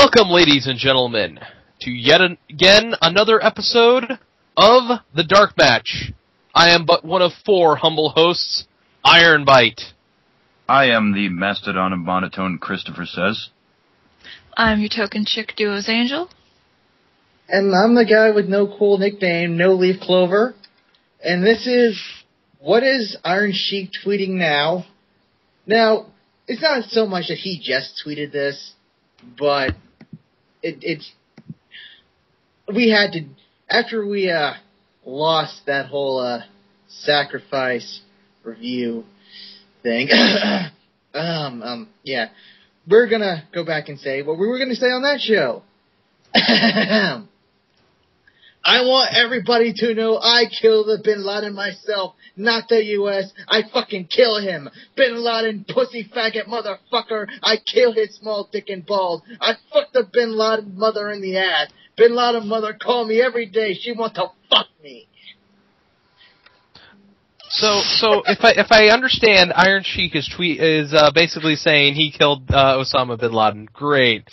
Welcome, ladies and gentlemen, to yet again another episode of the DarkMatch. I am but one of four humble hosts, Iron Bite. I am the Mastodon of Monotone, Christopher Says. I'm your token chick duo's Angel. And I'm the guy with no cool nickname, No Leaf Clover. And this is, what is Iron Sheik tweeting now? Now, it's not so much that he just tweeted this, but we had to, after we lost that whole sacrifice review thing, yeah, we're gonna go back and say what we were gonna say on that show. I want everybody to know I killed the Bin Laden myself, not the U.S. I fucking kill him. Bin Laden, pussy faggot motherfucker. I kill his small dick and balls. I fuck the Bin Laden mother in the ass. Bin Laden mother call me every day. She wants to fuck me. So if I understand, Iron Sheik is basically saying he killed Osama bin Laden. Great.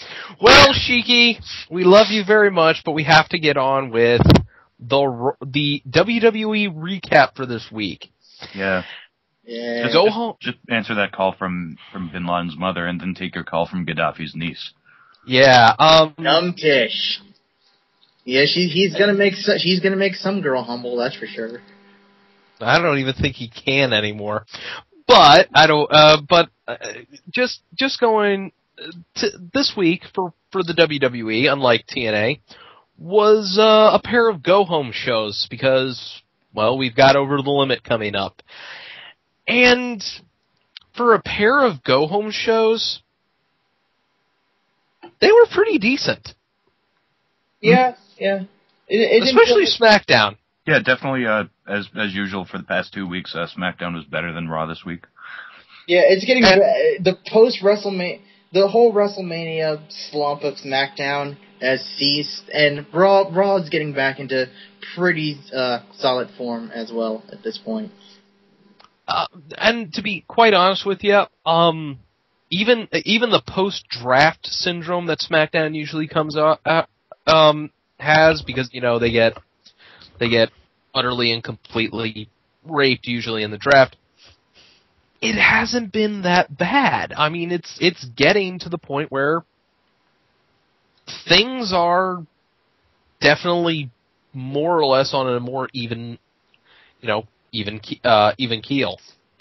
Well, Sheiky, we love you very much, but we have to get on with the WWE recap for this week. Yeah. Go home. Just answer that call from bin Laden's mother, and then take your call from Gaddafi's niece. Yeah. Numtish. Yeah, she's gonna make some girl humble. That's for sure. I don't even think he can anymore. But I don't. Just going to this week for the WWE, unlike TNA, was a pair of go home shows because, well, we've got Over the Limit coming up, and for a pair of go home shows, they were pretty decent. Yeah. Especially SmackDown. Yeah, definitely. As usual for the past 2 weeks, SmackDown was better than Raw this week. Yeah, it's getting the post WrestleMania, the whole WrestleMania slump of SmackDown has ceased, and Raw is getting back into pretty solid form as well at this point. And to be quite honest with you, even the post draft syndrome that SmackDown usually comes has, because they get utterly and completely raped usually in the draft. It hasn't been that bad. I mean, it's getting to the point where things are definitely more or less on a more even keel.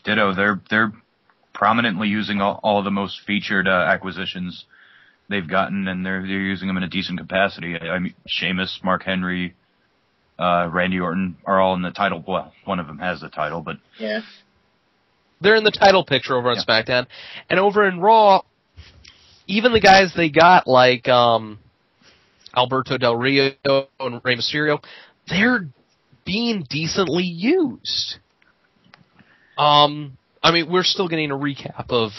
Ditto. They're prominently using all the most featured acquisitions they've gotten, and they're using them in a decent capacity. I mean, Sheamus, Mark Henry, Randy Orton are all in the title. Well, one of them has the title, but yeah, they're in the title picture over on SmackDown, and over in Raw, even the guys they got like Alberto Del Rio and Rey Mysterio, they're being decently used. I mean, we're still getting a recap of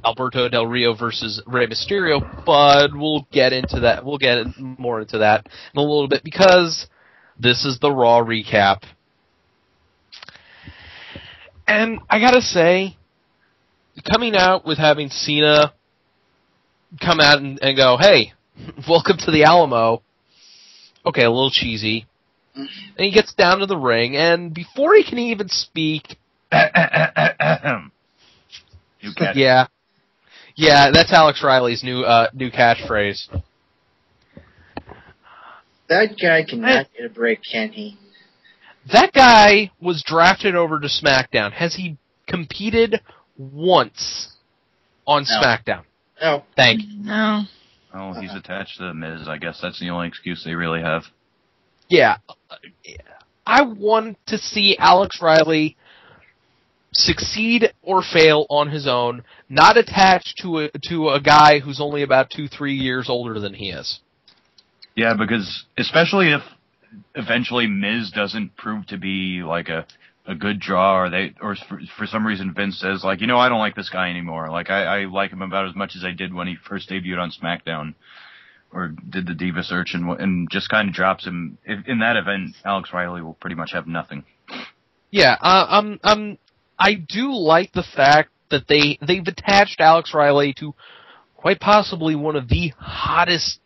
Alberto Del Rio versus Rey Mysterio, but we'll get into that. We'll get more into that in a little bit because this is the Raw recap. And I gotta say, coming out with having Cena come out and go, hey, welcome to the Alamo. Okay, a little cheesy. And he gets down to the ring, and before he can even speak... Yeah, that's Alex Riley's new catchphrase. That guy cannot get a break, can he? That guy was drafted over to SmackDown. Has he competed once on SmackDown? No. Thank you. No. Oh, he's attached to The Miz. I guess that's the only excuse they really have. Yeah. I want to see Alex Riley succeed or fail on his own, not attached to a guy who's only about 2-3 years older than he is. Yeah, because especially if eventually Miz doesn't prove to be like a good draw, or for some reason Vince says like, I don't like this guy anymore. Like I like him about as much as I did when he first debuted on SmackDown, or did the Diva search, and just kind of drops him. In that event, Alex Riley will pretty much have nothing. Yeah, I do like the fact that they've attached Alex Riley to quite possibly one of the hottest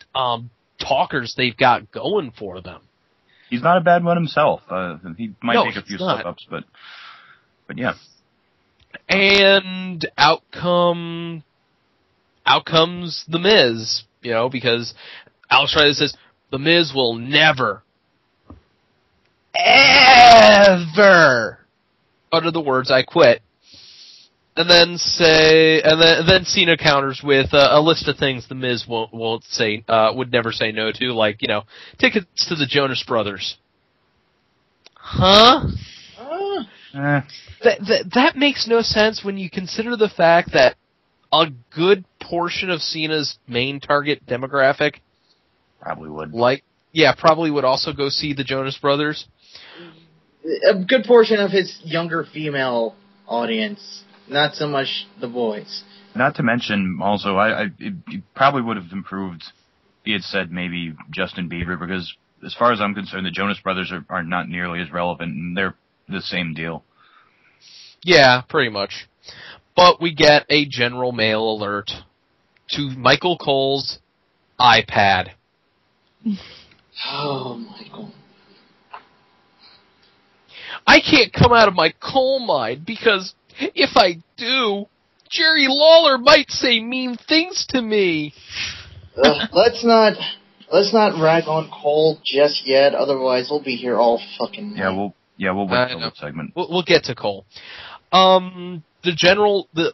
talkers they've got going for them. He's not a bad one himself. He might take a few slip-ups, but yeah. And out comes The Miz, because Alex Riley says, The Miz will never, ever utter the words, I quit. And then then Cena counters with a list of things The Miz won't say, would never say no to, like, tickets to the Jonas Brothers. Huh? That makes no sense when you consider the fact that a good portion of Cena's main target demographic probably would. Probably would also go see the Jonas Brothers. A good portion of his younger female audience. Not so much the boys. Not to mention, also, it probably would have improved if he had said maybe Justin Bieber, because as far as I'm concerned, the Jonas Brothers are not nearly as relevant, and they're the same deal. Yeah, pretty much. But we get a general mail alert to Michael Cole's iPad. Oh, Michael. I can't come out of my coal mine because if I do, Jerry Lawler might say mean things to me. Let's not rag on Cole just yet. Otherwise, we'll be here all fucking night. We'll wait till the segment. We'll get to Cole. The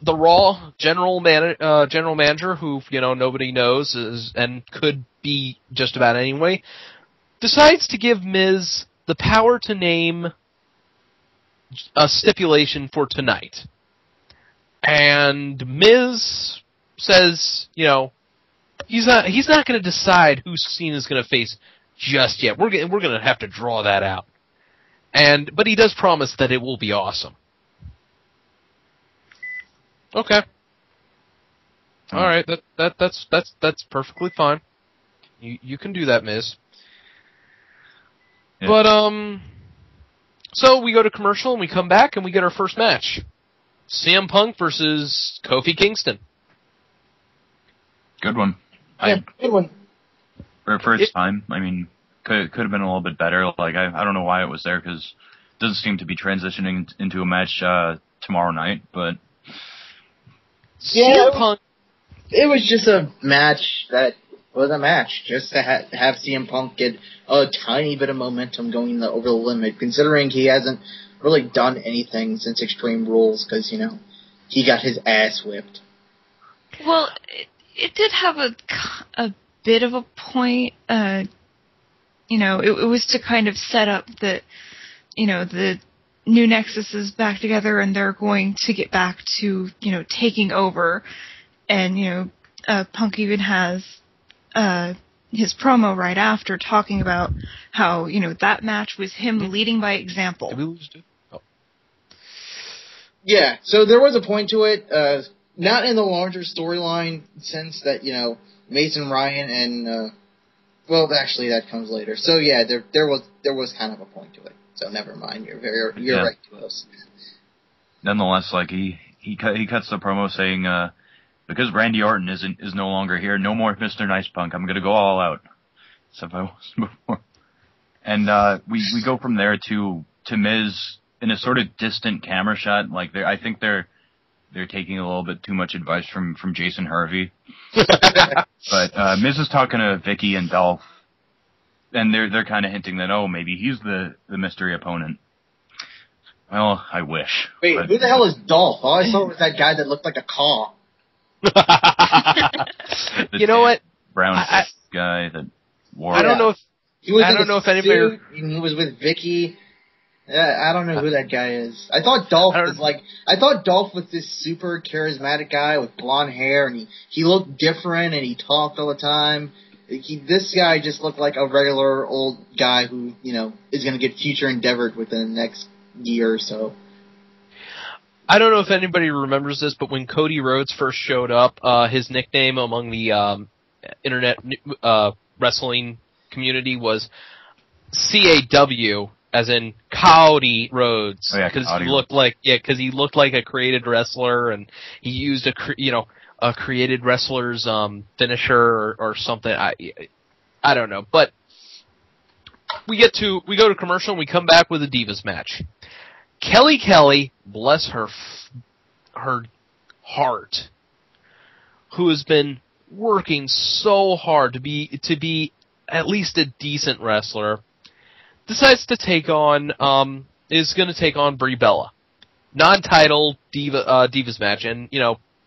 Raw general manager, who nobody knows and could be just about anyway, decides to give Miz the power to name a stipulation for tonight. And Miz says, he's not going to decide who Cena's going to face just yet. We're going to have to draw that out. But he does promise that it will be awesome. Okay. All right. That's perfectly fine. You can do that, Miz. Yeah. But so we go to commercial and we come back and we get our first match: CM Punk versus Kofi Kingston. Good one. Yeah, good one. For its time, I mean, could have been a little bit better. Like I don't know why it was there, because it doesn't seem to be transitioning into a match tomorrow night. But yeah, CM Punk. It was just a match that was a match, just to have CM Punk get a tiny bit of momentum going over the limit, considering he hasn't really done anything since Extreme Rules, because, he got his ass whipped. Well, it did have a bit of a point. It was to kind of set up that, the new Nexus is back together and they're going to get back to, taking over. And, Punk even has his promo right after talking about how, that match was him leading by example. Did we lose it? Oh. Yeah, so there was a point to it, not in the larger storyline sense that, Mason Ryan and, actually that comes later. So yeah, there was kind of a point to it. So never mind, you're right, close. Nonetheless, like he cuts the promo saying, because Randy Orton is no longer here, no more Mr. Nice Punk. I'm gonna go all out. So if I was before. And we go from there to Miz in a sort of distant camera shot. Like I think they're taking a little bit too much advice from Jason Hervey. But Miz is talking to Vicky and Dolph, and they're kind of hinting that maybe he's the mystery opponent. Well, I wish. Wait, who the hell is Dolph? All I saw was that guy that looked like a caw. You know what? Brown guy that wore. I don't know if he was. I don't know if anybody. He was with Vicky. I don't know who that guy is. I thought Dolph was this super charismatic guy with blonde hair, and he looked different, and he talked all the time. This guy just looked like a regular old guy who, is going to get future endeavored within the next year or so. I don't know if anybody remembers this, but when Cody Rhodes first showed up, his nickname among the internet wrestling community was CAW, as in Cody Rhodes, because he looked like a created wrestler, and he used a created wrestler's finisher or something. I don't know, but we go to commercial and we come back with a Divas match. Kelly, bless her heart, who has been working so hard to be at least a decent wrestler, decides to is going to take on Brie Bella, non-title Divas match, and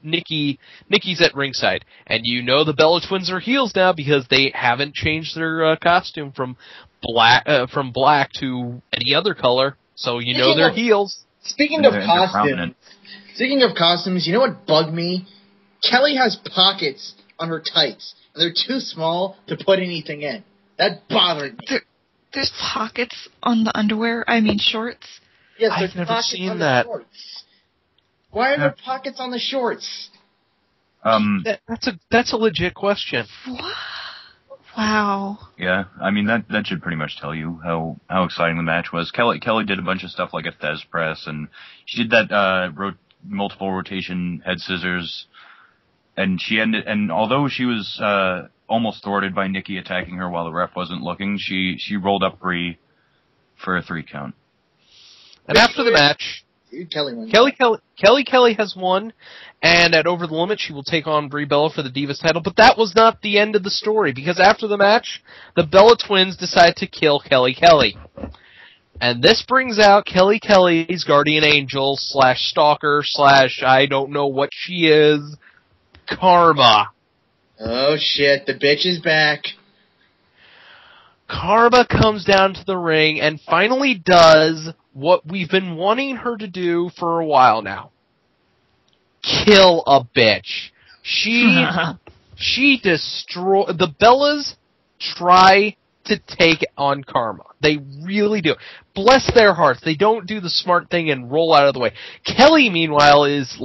Nikki's at ringside, and the Bella Twins are heels now because they haven't changed their costume from black to any other color, so they're heels. Speaking of costumes, you know what bugged me? Kelly has pockets on her tights, and they're too small to put anything in. That bothered me. There's pockets on the underwear. Shorts. Yes, I've never seen that. Shorts. Why are there pockets on the shorts? That's a legit question. What? Wow. Yeah, that should pretty much tell you how exciting the match was. Kelly did a bunch of stuff like a Thez press, and she did that multiple rotation head scissors, and although she was almost thwarted by Nikki attacking her while the ref wasn't looking, she rolled up Brie for a 3 count. And after the match, Kelly has won, and at Over the Limit, she will take on Brie Bella for the Divas title. But that was not the end of the story, because after the match, the Bella Twins decide to kill Kelly. And this brings out Kelly's guardian angel / stalker / I don't know what she is, Karma. Oh shit, the bitch is back. Karma comes down to the ring and finally does what we've been wanting her to do for a while now. Kill a bitch. She destroy the Bellas try to take on Karma. They really do. Bless their hearts. They don't do the smart thing and roll out of the way. Kelly, meanwhile, is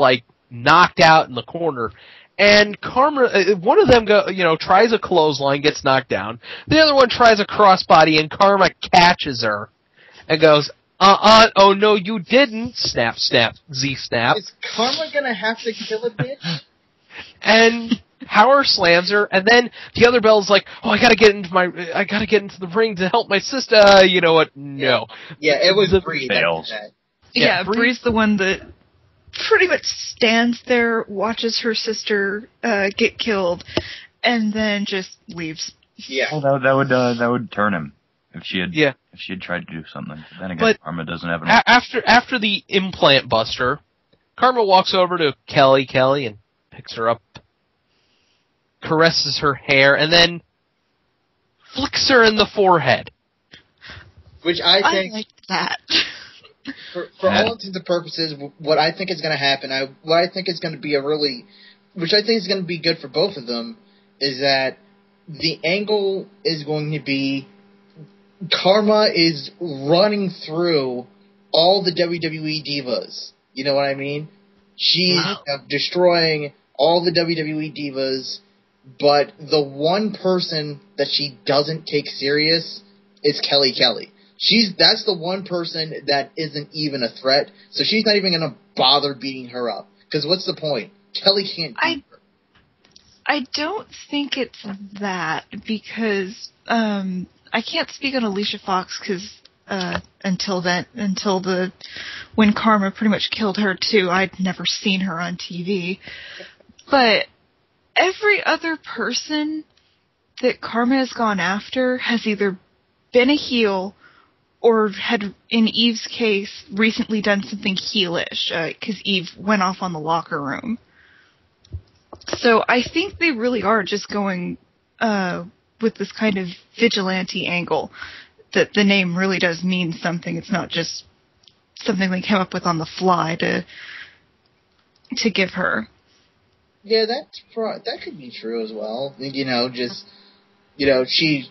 knocked out in the corner. And Karma, one of them tries a clothesline, gets knocked down. The other one tries a crossbody, and Karma catches her and goes, oh no, you didn't. Snap, Z-snap. Is Karma gonna have to kill a bitch? And Power slams her, and then the other Bella's like, oh, I gotta get into the ring to help my sister. You know what? No. Yeah, it was Brie that did that. Yeah, Brie's the one that pretty much stands there, watches her sister get killed, and then just leaves. Yeah. Well, that would turn him if she had tried to do something. But then again, Karma doesn't have enough. After the implant buster, Karma walks over to Kelly and picks her up, caresses her hair, and then flicks her in the forehead. Which I think... I like that. For all intents and purposes, what I think is going to happen, what I think is going to be which I think is going to be good for both of them, is that the angle is going to be Karma is running through all the WWE divas. You know what I mean? She's destroying all the WWE divas, but the one person that she doesn't take serious is Kelly. That's the one person that isn't even a threat, so she's not even going to bother beating her up. Because what's the point? Kelly can't beat her. I don't think it's that, because I can't speak on Alicia Fox, because when Karma pretty much killed her too, I'd never seen her on TV. But every other person that Karma has gone after has either been a heel or had, in Eve's case, recently done something heelish, because Eve went off on the locker room. So I think they really are just going with this kind of vigilante angle, that the name really does mean something. It's not just something they came up with on the fly to give her. Yeah, that could be true as well. She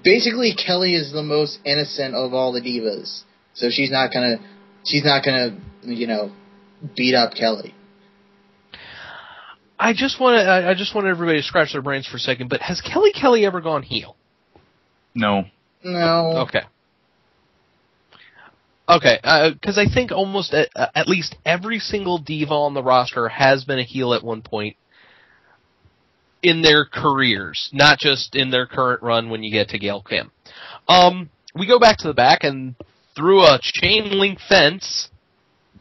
basically, Kelly is the most innocent of all the divas, so she's not gonna beat up Kelly. I just want everybody to scratch their brains for a second. But has Kelly ever gone heel? No. Okay. Because I think almost at least every single diva on the roster has been a heel at one point. in their careers, not just in their current run when you get to Gail Kim. We go back to the back, and through a chain link fence,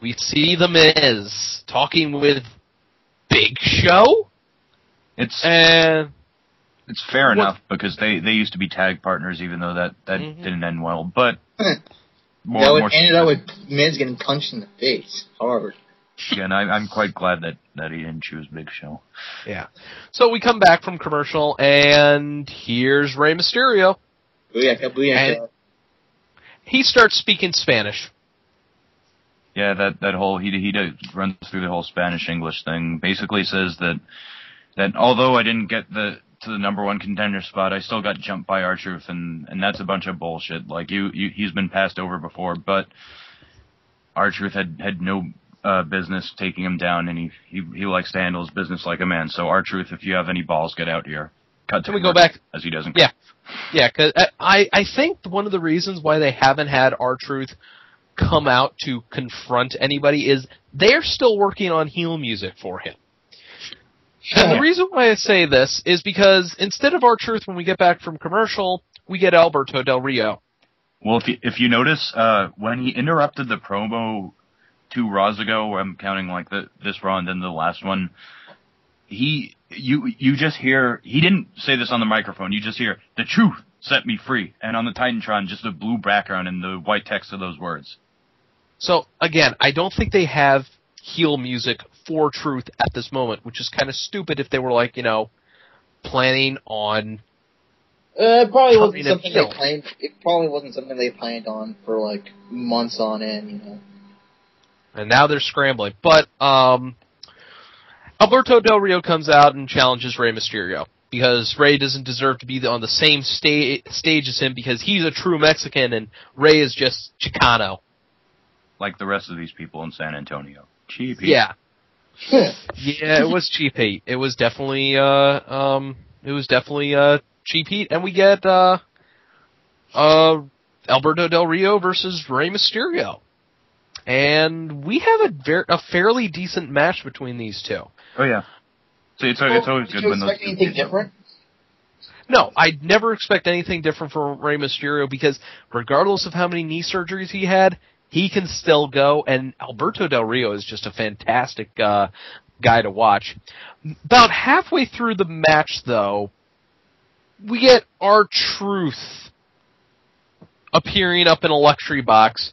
we see The Miz talking with Big Show. It's fair enough because they used to be tag partners, even though that didn't end well. But ended up with Miz getting punched in the face hard. Again, I'm quite glad that he didn't choose Big Show. Yeah. So we come back from commercial, and here's Rey Mysterio. Booyaka. He starts speaking Spanish. Yeah, that whole he runs through the whole Spanish-English thing. Basically says that although I didn't get to the number one contender spot, I still got jumped by R-Truth, and that's a bunch of bullshit. Like he's been passed over before, but R-Truth had no business taking him down, and he likes to handle his business like a man. So R-Truth, if you have any balls, get out here. Cut to Can we go back? As he doesn't. Yeah, because I think one of the reasons why they haven't had R-Truth come out to confront anybody is they're still working on heel music for him. And the reason why I say this is because instead of R-Truth, when we get back from commercial, we get Alberto Del Rio. Well, if you notice, when he interrupted the promo 2 Raws ago, where I'm counting like this Raw and then the last one, you just hear, he didn't say this on the microphone, you just hear, "The truth set me free," and on the Titantron, just a blue background and the white text of those words. So, again, I don't think they have heel music for Truth at this moment, which is kind of stupid if they were, like, planning on... It probably wasn't something they planned. It probably wasn't something they planned on for, like, months on end, And now they're scrambling. But, Alberto Del Rio comes out and challenges Rey Mysterio, because Rey doesn't deserve to be on the same stage as him, because he's a true Mexican and Rey is just Chicano. Like the rest of these people in San Antonio. Cheap heat. Yeah. Yeah, it was cheap heat. It was definitely cheap heat, and we get Alberto Del Rio versus Rey Mysterio. And we have a fairly decent match between these two. Oh, yeah. So it's always good when those... Did you expect anything different? No, I'd never expect anything different from Rey Mysterio, because regardless of how many knee surgeries he had, he can still go, and Alberto Del Rio is just a fantastic guy to watch. About halfway through the match, though, we get R-Truth appearing up in a luxury box,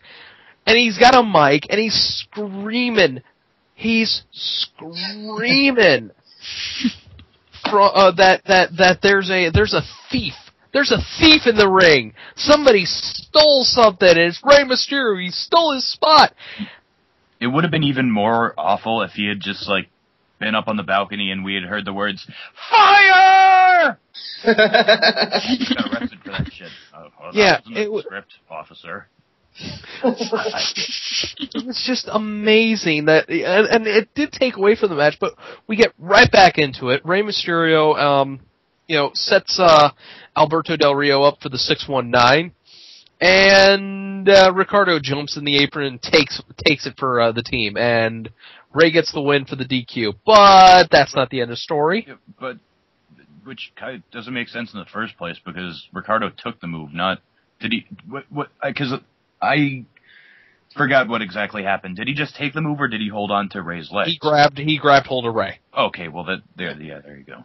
and he's got a mic, and he's screaming. He's screaming that there's a thief. There's a thief in the ring. Somebody stole something, and it's Rey Mysterio. He stole his spot. It would have been even more awful if he had just, been up on the balcony and we had heard the words, "Fire!" He got arrested for that shit. Yeah, it was script, officer. It was just amazing that, and it did take away from the match, but we get right back into it. Rey Mysterio, sets Alberto Del Rio up for the 619, and Ricardo jumps in the apron and takes it for the team, and Rey gets the win for the DQ. But that's not the end of the story. Yeah, but which kind of doesn't make sense in the first place, because Ricardo took the move, not did he? What? Because I forgot what exactly happened. Did he just take the move, or did he hold on to Rey's legs? He grabbed hold of Rey. Okay, well there you go.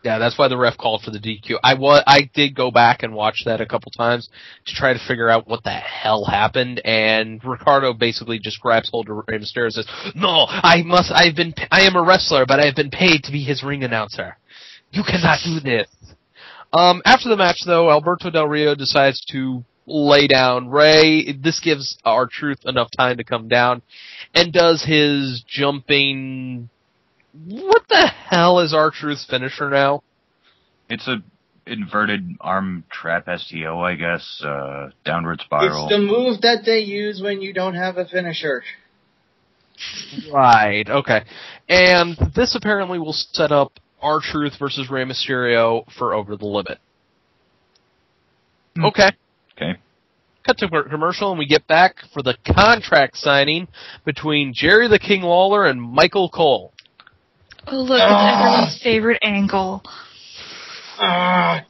Yeah, that's why the ref called for the DQ. I did go back and watch that a couple times to try to figure out what the hell happened, and Ricardo basically just grabs hold of Rey Mysterio and says, "No, I am a wrestler, but I have been paid to be his ring announcer. You cannot do this." After the match, though, Alberto Del Rio decides to lay down Rey. This gives R-Truth enough time to come down, and does his jumping... What the hell is R-Truth's finisher now? It's a inverted arm trap STO, I guess. Downward spiral. It's the move that they use when you don't have a finisher. Right, okay. And this apparently will set up R-Truth versus Rey Mysterio for Over the Limit. Okay. Cut to commercial, and we get back for the contract signing between Jerry the King Lawler and Michael Cole. Oh, look, it's everyone's favorite angle. God.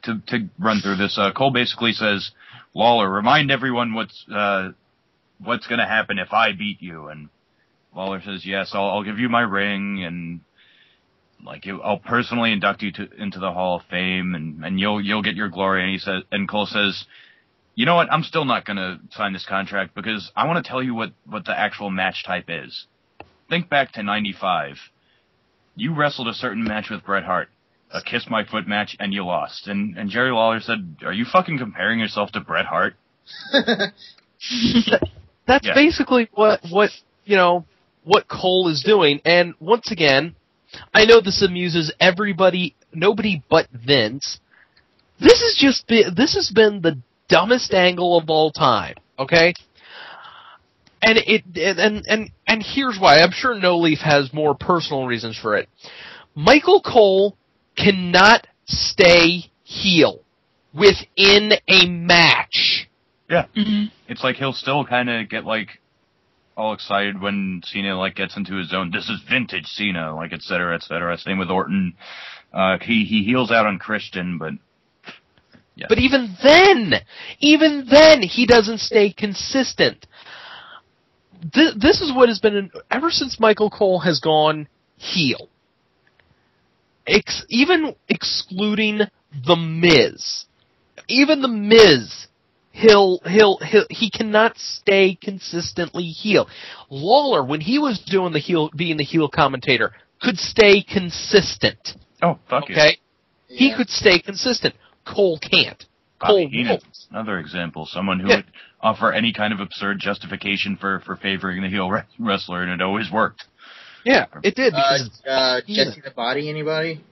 To run through this, Cole basically says, Lawler, remind everyone what's going to happen if I beat you. And Lawler says, yes, I'll give you my ring, and I'll personally induct you into the Hall of Fame, and you'll get your glory. And Cole says, you know what? I'm still not going to sign this contract because I want to tell you what the actual match type is. Think back to 95. You wrestled a certain match with Bret Hart, a Kiss My Foot match, and you lost. And Jerry Lawler said, are you fucking comparing yourself to Bret Hart? That's basically what Cole is doing. And once again, I know this amuses everybody, nobody but Vince. This has been the dumbest angle of all time, okay? And and here's why. I'm sure No Leaf has more personal reasons for it. Michael Cole cannot stay heel within a match. Yeah. Mm-hmm. It's like he'll still kind of get all excited when Cena gets into his zone. This is vintage Cena, et cetera, et cetera. Same with Orton. He heels out on Christian, but yeah. But even then, he doesn't stay consistent. This is what has been ever since Michael Cole has gone heel. Even excluding the Miz, even the Miz, he cannot stay consistently heel. Lawler, when he was doing being the heel commentator, could stay consistent. Oh, fuck it. Okay, yeah. He could stay consistent. Cole can't. Cole won't. Another example, someone who would offer any kind of absurd justification for favoring the heel wrestler, and it always worked. Yeah, it did. Jesse the Body, anybody?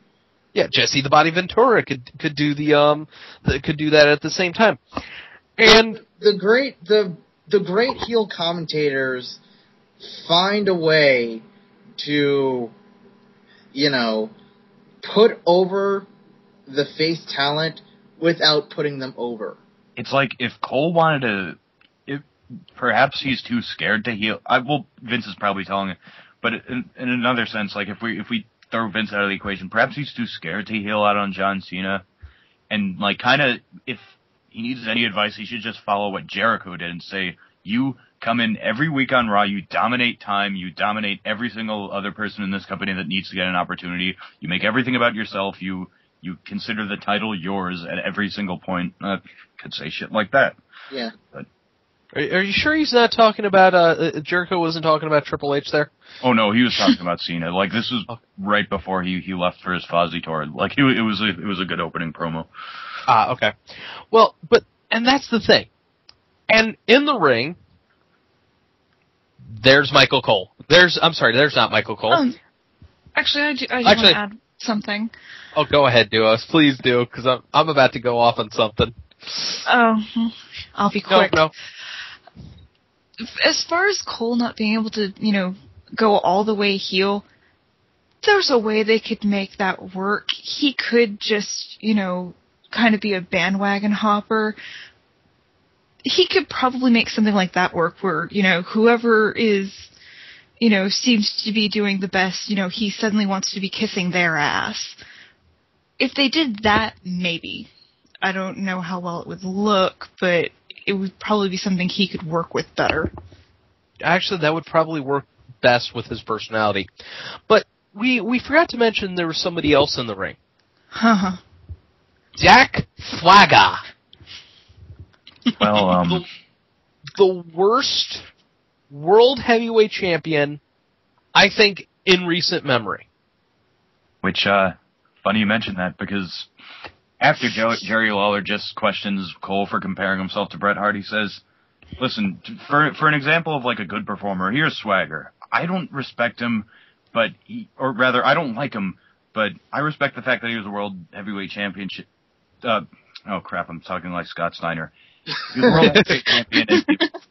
Yeah, Jesse the Body Ventura could do could do that at the same time. And the great heel commentators find a way to, put over the face talent without putting them over. It's like if Cole wanted to, perhaps he's too scared to heel. Vince is probably telling it, but in another sense, if we throw Vince out of the equation, perhaps he's too scared to heel out on John Cena, and if he needs any advice, he should just follow what Jericho did and say, you come in every week on Raw, you dominate time, you dominate every single other person in this company that needs to get an opportunity, you make everything about yourself, you consider the title yours at every single point. Could say shit like that. Yeah. But, are you sure he's not talking about, Jericho wasn't talking about Triple H there? Oh no, he was talking about Cena. This was right before he left for his Fozzy tour. It was a good opening promo. Ah, okay. Well, and that's the thing. And in the ring, there's Michael Cole. There's not Michael Cole. Actually, I just want to add something. Oh, go ahead, Duos. Please do, because I'm about to go off on something. Oh, I'll be quick. No. As far as Cole not being able to, go all the way heel, there's a way they could make that work. He could just, kind of be a bandwagon hopper. He could probably make something like that work where, whoever is, seems to be doing the best, he suddenly wants to be kissing their ass. If they did that, maybe. I don't know how well it would look, but it would probably be something he could work with better. Actually, that would probably work best with his personality. But we forgot to mention there was somebody else in the ring. Jack Swagger. Well, the worst world heavyweight champion, I think, in recent memory. Which, funny you mention that, because after Jerry Lawler just questions Cole for comparing himself to Bret Hart, he says, listen, for an example of a good performer, here's Swagger. I don't respect him, I don't like him, but I respect the fact that he was a world heavyweight championship. Oh crap, I'm talking like Scott Steiner. He was world heavyweight champion,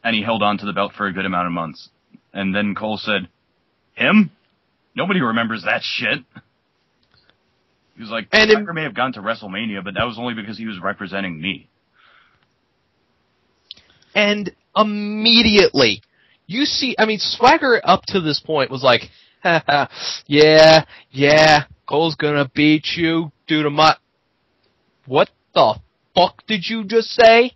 and he held on to the belt for a good amount of months. And then Cole said, him? Nobody remembers that shit. He was like, Swagger may have gone to WrestleMania, but that was only because he was representing me. And immediately, Swagger up to this point was like, yeah, Cole's gonna beat you due to my... What the fuck did you just say?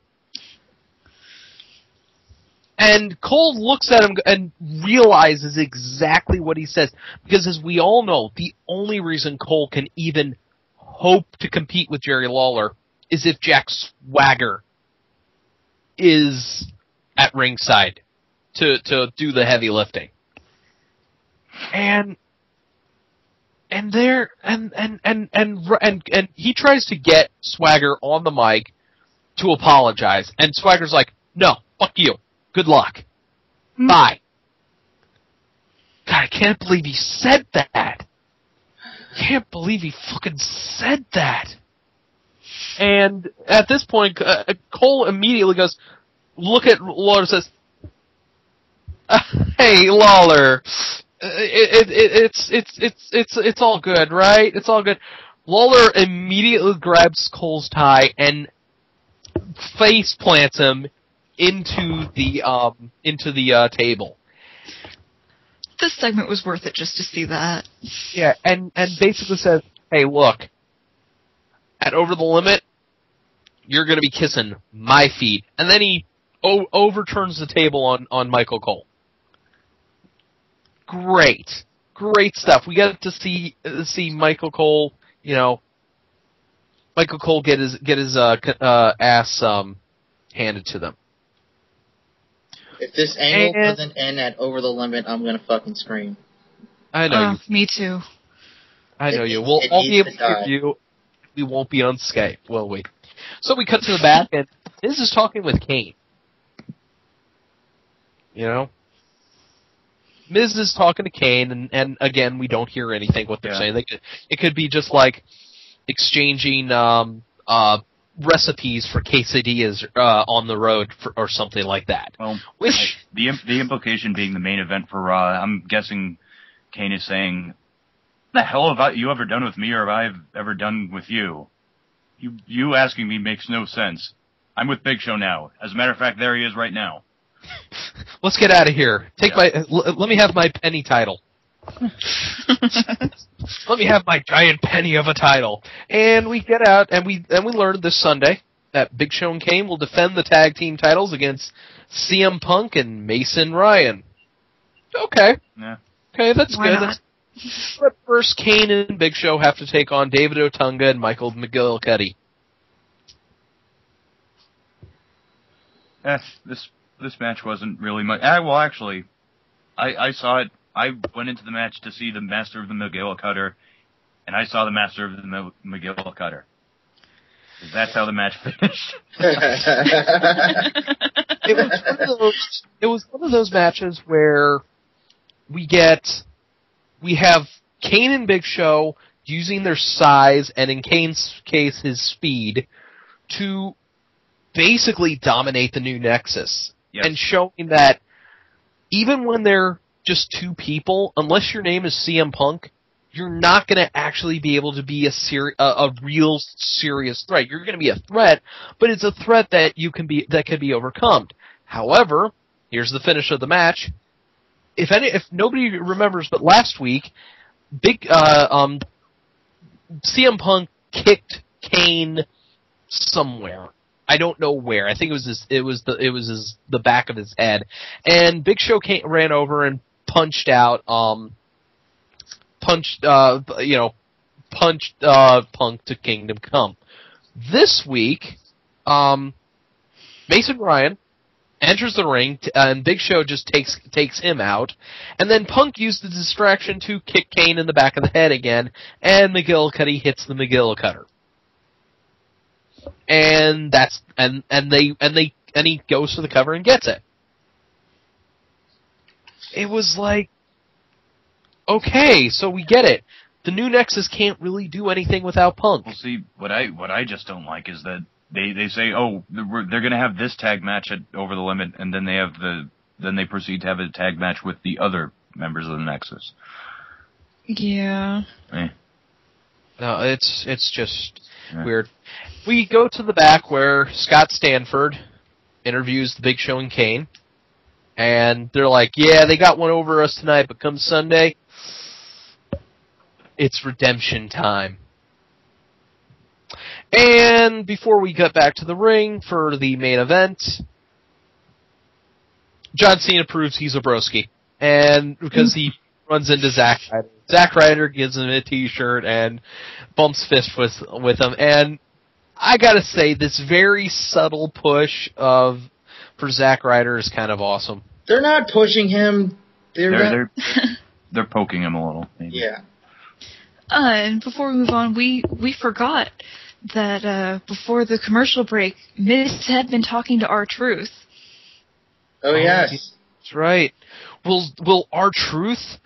And Cole looks at him and realizes exactly what he says. Because as we all know, the only reason Cole can even hope to compete with Jerry Lawler is if Jack Swagger is at ringside to do the heavy lifting. And he tries to get Swagger on the mic to apologize. And Swagger's like, no, fuck you. Good luck. Bye. God, I can't believe he said that. Can't believe he fucking said that. And at this point, Cole immediately goes, look at Lawler and says, hey, Lawler, it's all good, right? It's all good. Lawler immediately grabs Cole's tie and face plants him into the table. This segment was worth it just to see that. Yeah, and basically says, hey, look, at Over the Limit, you're going to be kissing my feet. And then he overturns the table on Michael Cole. Great stuff. We got to see Michael Cole, Michael Cole get his ass handed to them. If this angle doesn't end at Over the Limit, I'm gonna fucking scream. I know you. Me too. I know you. We'll all be able to hear you. We won't be on Skype, will we? So we cut to the back, and Miz is talking with Kane. Miz is talking to Kane, and again, we don't hear anything what they're saying. It could be just like exchanging recipes for quesadillas on the road or something like that. Well, the implication being the main event for Raw, I'm guessing Kane is saying, "What the hell have you ever done with me, or have I ever done with you? You asking me makes no sense. I'm with Big Show now. As a matter of fact, there he is right now. Let's get out of here. Let me have my penny title." Let me have my giant penny of a title. And we get out, and we learn this Sunday that Big Show and Kane will defend the tag team titles against CM Punk and Mason Ryan. Okay. Yeah. Okay, that's Why good. not? But first, Kane and Big Show have to take on David Otunga and Michael McGillicuddy. This match wasn't really much. Well, actually, I saw it. I went into the match to see the Master of the McGillicuddy, and I saw the Master of the McGillicuddy. That's how the match finished. It was one of those matches where we have Kane and Big Show using their size, and in Kane's case, his speed, to basically dominate the new Nexus. Yes. And showing that even when they're just two people, unless your name is CM Punk, you're not going to actually be able to be a real serious threat. You're going to be a threat, but it's a threat that can be overcome. However, here's the finish of the match. If nobody remembers, but last week, CM Punk kicked Kane somewhere. I don't know where. I think it was the back of his head, and Big Show ran over and punched Punk to Kingdom Come. This week, Mason Ryan enters the ring, and Big Show just takes him out, and then Punk used the distraction to kick Kane in the back of the head again, and McGillicuddy hits the McGillicuddy. And he goes for the cover and gets it. It was like, okay, so we get it. The new Nexus can't really do anything without Punk. Well, see, what I just don't like is that they say, oh, they're going to have this tag match at Over the Limit, and then they proceed to have a tag match with the other members of the Nexus. Yeah. No, it's just weird. We go to the back where Scott Stanford interviews the Big Show and Kane, and they're like, yeah, they got one over us tonight, but come Sunday, It's redemption time. And before we get back to the ring for the main event, John Cena proves he's a broski. And because he runs into Zack Ryder. Zack Ryder gives him a t-shirt and bumps fists with him. And I gotta say, this very subtle push for Zack Ryder is kind of awesome. They're not pushing him. They're poking him a little. Maybe. Yeah. And before we move on, we forgot that before the commercial break, Miz had been talking to R-Truth. Oh, yes. That's right. Will R-Truth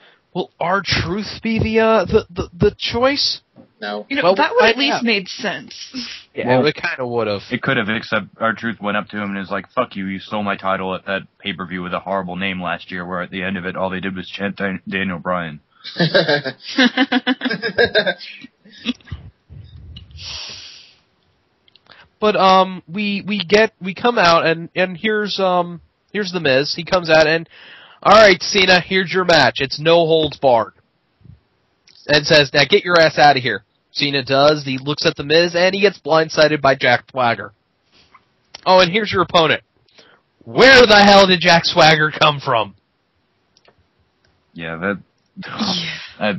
be the choice? No. You know, that would at least made sense. Yeah, it kind of would have. It could have, except R-Truth went up to him and was like, "Fuck you! You stole my title at that pay-per-view with a horrible name last year." Where at the end of it, all they did was chant Daniel Bryan. But we come out and here's the Miz. He comes out and, all right, Cena, here's your match. It's no holds barred. And says, now get your ass out of here. Cena does. He looks at the Miz and he gets blindsided by Jack Swagger. Oh, and here's your opponent. Where the hell did Jack Swagger come from? Yeah, I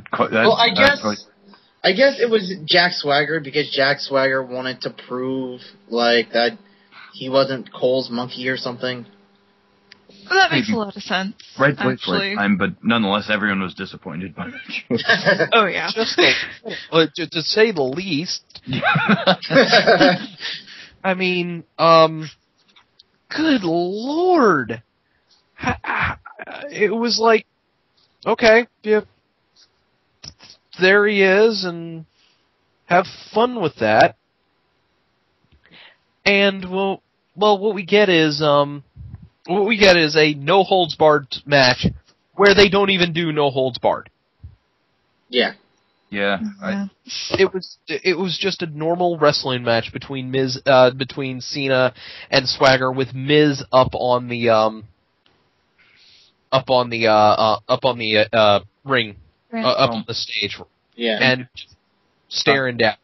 guess it was Jack Swagger because Jack Swagger wanted to prove like that he wasn't Cole's monkey or something. Well, that makes a lot of sense. Right place, right time, but nonetheless, everyone was disappointed by it. Oh yeah, to say the least. I mean, good lord, it was like, okay, yeah, there he is, and have fun with that. And well, what we get is a no holds barred match where they don't even do no holds barred. Yeah. Yeah. It was just a normal wrestling match between Cena and Swagger, with Miz up on the ring, up on the stage, and staring down.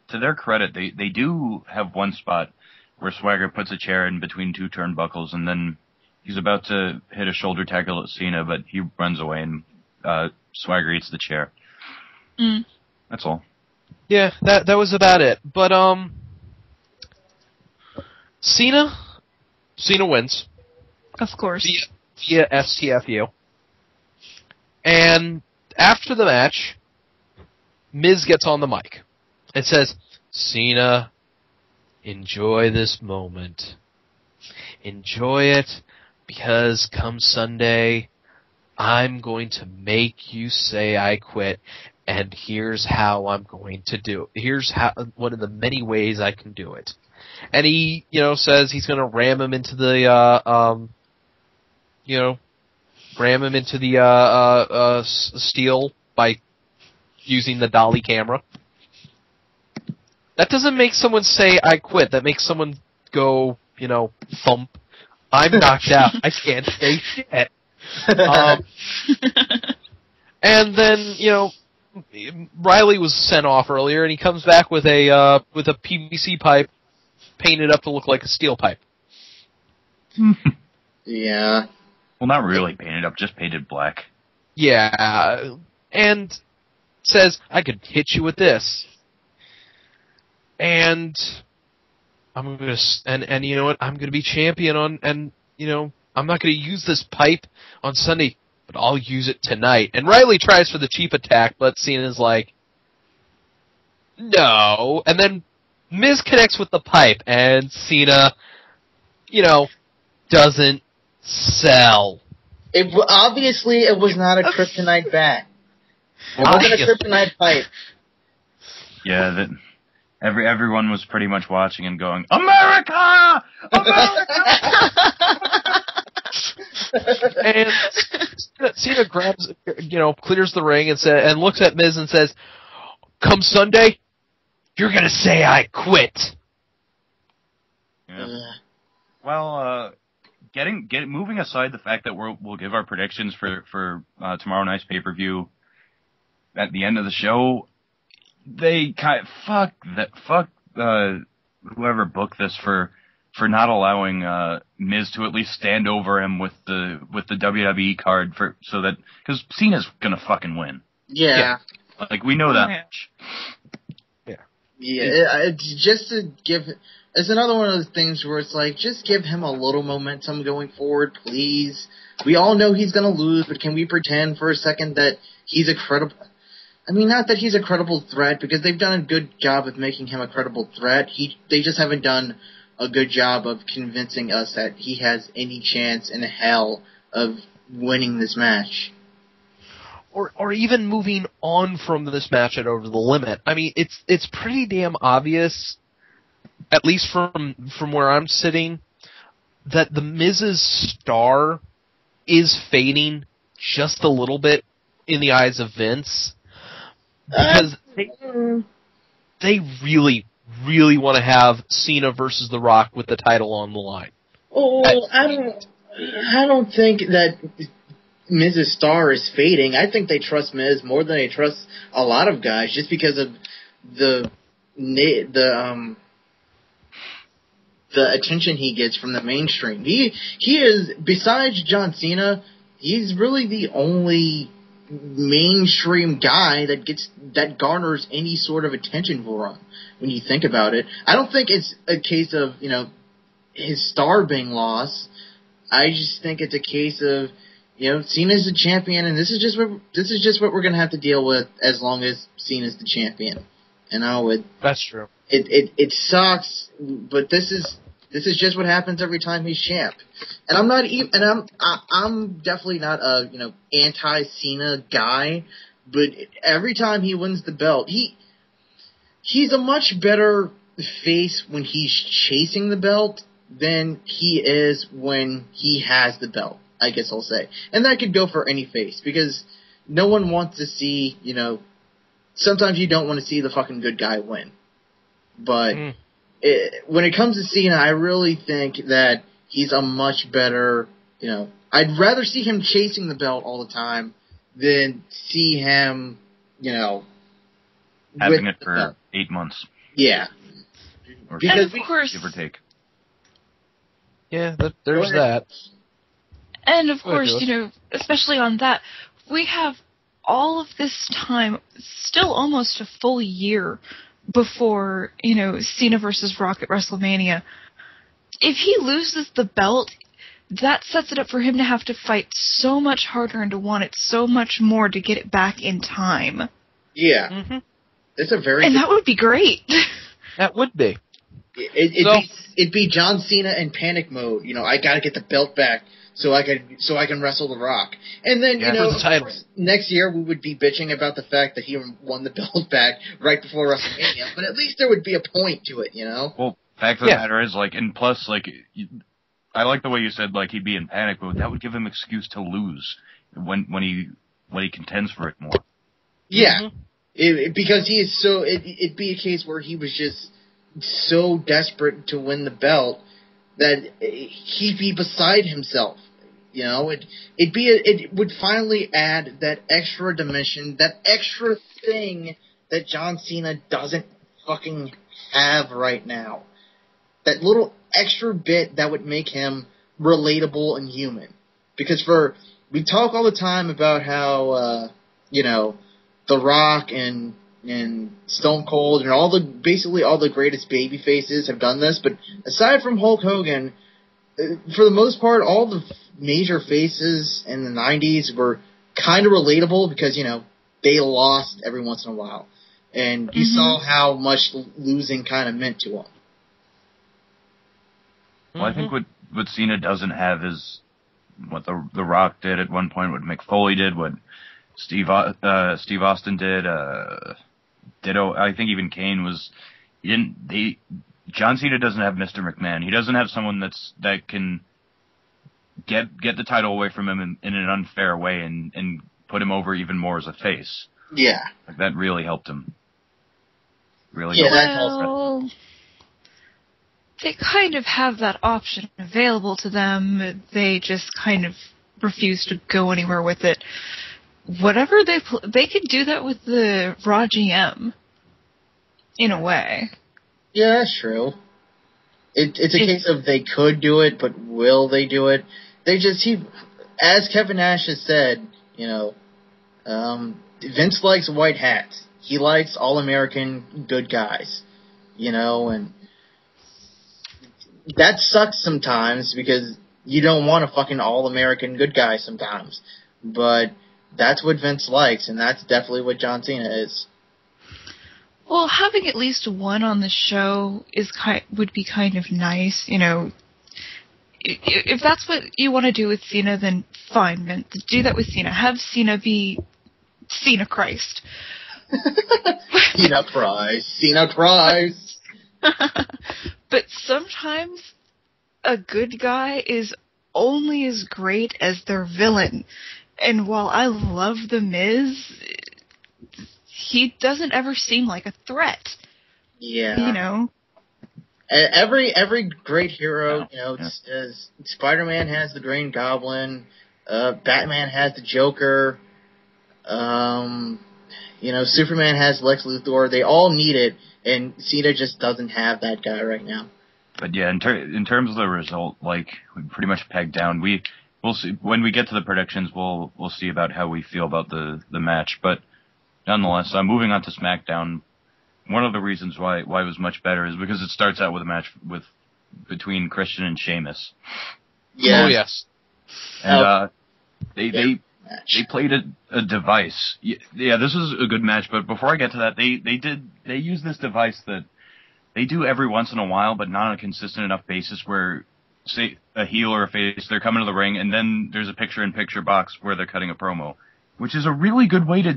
To their credit, they do have one spot where Swagger puts a chair in between two turnbuckles, and then he's about to hit a shoulder tackle at Cena, but he runs away, and Swagger eats the chair. Mm. That's all. Yeah, that was about it. But Cena wins, of course, via STFU. And after the match, Miz gets on the mic and says, "Cena, enjoy this moment. Enjoy it, because come Sunday, I'm going to make you say I quit, and here's how I'm going to do it. Here's one of the many ways I can do it." And he, says he's going to ram him into the, steel by using the dolly camera. That doesn't make someone say, "I quit." That makes someone go, thump. I'm knocked out. I can't say shit. And then, Riley was sent off earlier, and he comes back with a PVC pipe painted up to look like a steel pipe. Yeah. Well, not really painted up, just painted black. Yeah, and says, "I could hit you with this." And I'm gonna, and you know what? I'm gonna be champion I'm not gonna use this pipe on Sunday, but I'll use it tonight. And Riley tries for the cheap attack, but Cena's like, no. And then Miz connects with the pipe, and Cena, doesn't sell. Obviously, it was not a kryptonite bat. It wasn't a kryptonite pipe. Yeah, that. Everyone was pretty much watching and going, "America! America!" And Cena grabs, clears the ring and looks at Miz and says, "Come Sunday, you're gonna say I quit." Yeah. Well, moving aside the fact that we'll give our predictions for tomorrow night's pay-per-view at the end of the show, they fuck whoever booked this for not allowing Miz to at least stand over him with the WWE card because Cena's gonna fucking win. Yeah. Like we know that much. Yeah, just to give... It's another one of those things where it's like, just give him a little momentum going forward, please. We all know he's going to lose, but can we pretend for a second that he's a credible... I mean, not that he's a credible threat, because they've done a good job of making him a credible threat. They just haven't done a good job of convincing us that he has any chance in hell of winning this match. Or even moving on from this match at Over the Limit. I mean, it's pretty damn obvious, at least from where I'm sitting, that the Miz's star is fading just a little bit in the eyes of Vince, because they really, really want to have Cena versus The Rock with the title on the line. Oh, I don't think that Miz's star is fading. I think they trust Miz more than they trust a lot of guys, just because of the attention he gets from the mainstream. He is, besides John Cena, he's really the only mainstream guy that garners any sort of attention for him. When you think about it, I don't think it's a case of his star being lost. I just think it's a case of Cena's the champion, and this is just what we're gonna have to deal with as long as Cena's the champion. That's true. It sucks, but this is just what happens every time he's champ. And I'm definitely not a anti-Cena guy, but every time he wins the belt, he's a much better face when he's chasing the belt than he is when he has the belt, I guess I'll say. And that could go for any face, because no one wants to see, sometimes you don't want to see the fucking good guy win. But when it comes to Cena, I really think that he's a much better, I'd rather see him chasing the belt all the time than see him, having it for 8 months. Yeah. Because, and of course, give or take. Yeah, there's that. And of course, especially on that, we have all of this time, still almost a full year before, Cena versus Rock at WrestleMania. If he loses the belt, that sets it up for him to have to fight so much harder and to want it so much more to get it back in time. Yeah. Mm-hmm. It's a very... And that would be great. That would be. It'd be John Cena in panic mode. I gotta get the belt back so I can wrestle The Rock. And then, next year we would be bitching about the fact that he won the belt back right before WrestleMania. But at least there would be a point to it, Well, fact of the matter is, and plus, I like the way you said, he'd be in panic mode. That would give him excuse to lose when he contends for it more. Yeah. Mm-hmm. Because he is so... It'd be a case where he was just so desperate to win the belt that he'd be beside himself. It would finally add that extra dimension, that extra thing that John Cena doesn't fucking have right now. That little extra bit that would make him relatable and human. Because we talk all the time about how The Rock and Stone Cold and basically all the greatest baby faces have done this, but aside from Hulk Hogan, for the most part, all the major faces in the 90s were kind of relatable because, they lost every once in a while. And you saw how much losing kind of meant to them. Well, I think what Cena doesn't have is what The Rock did at one point, what Mick Foley did, what Steve Austin did, ditto. I think even Kane was. John Cena doesn't have Mr. McMahon. He doesn't have someone that can get the title away from him in an unfair way and put him over even more as a face. Yeah, that really helped him. Really. Yeah, helped that helps. They kind of have that option available to them. They just kind of refuse to go anywhere with it. whatever they could do that with the Raw GM, in a way. Yeah, that's true. It's a case of they could do it, but will they do it? As Kevin Nash has said, Vince likes white hats. He likes all-American good guys, and that sucks sometimes because you don't want a fucking all-American good guy sometimes. But that's what Vince likes, and that's definitely what John Cena is. Well, having at least one on the show would be kind of nice, If that's what you want to do with Cena, then fine, Vince. Do that with Cena. Have Cena be Cena Christ. Cena Christ. But sometimes a good guy is only as great as their villain. And while I love The Miz, he doesn't ever seem like a threat. Yeah. Every great hero, Spider-Man has the Green Goblin, Batman has the Joker, Superman has Lex Luthor. They all need it, and Cena just doesn't have that guy right now. But yeah, in terms of the result, we pretty much pegged down. We'll see when we get to the predictions. We'll see about how we feel about the match. But nonetheless, moving on to SmackDown. One of the reasons why it was much better is because it starts out with a match between Christian and Sheamus. Yeah. Oh yes. And they played a device. Yeah, this is a good match. But before I get to that, they use this device that they do every once in a while, but not on a consistent enough basis. Where say a heel or a face, they're coming to the ring, and then there's a picture-in-picture box where they're cutting a promo, which is a really good way to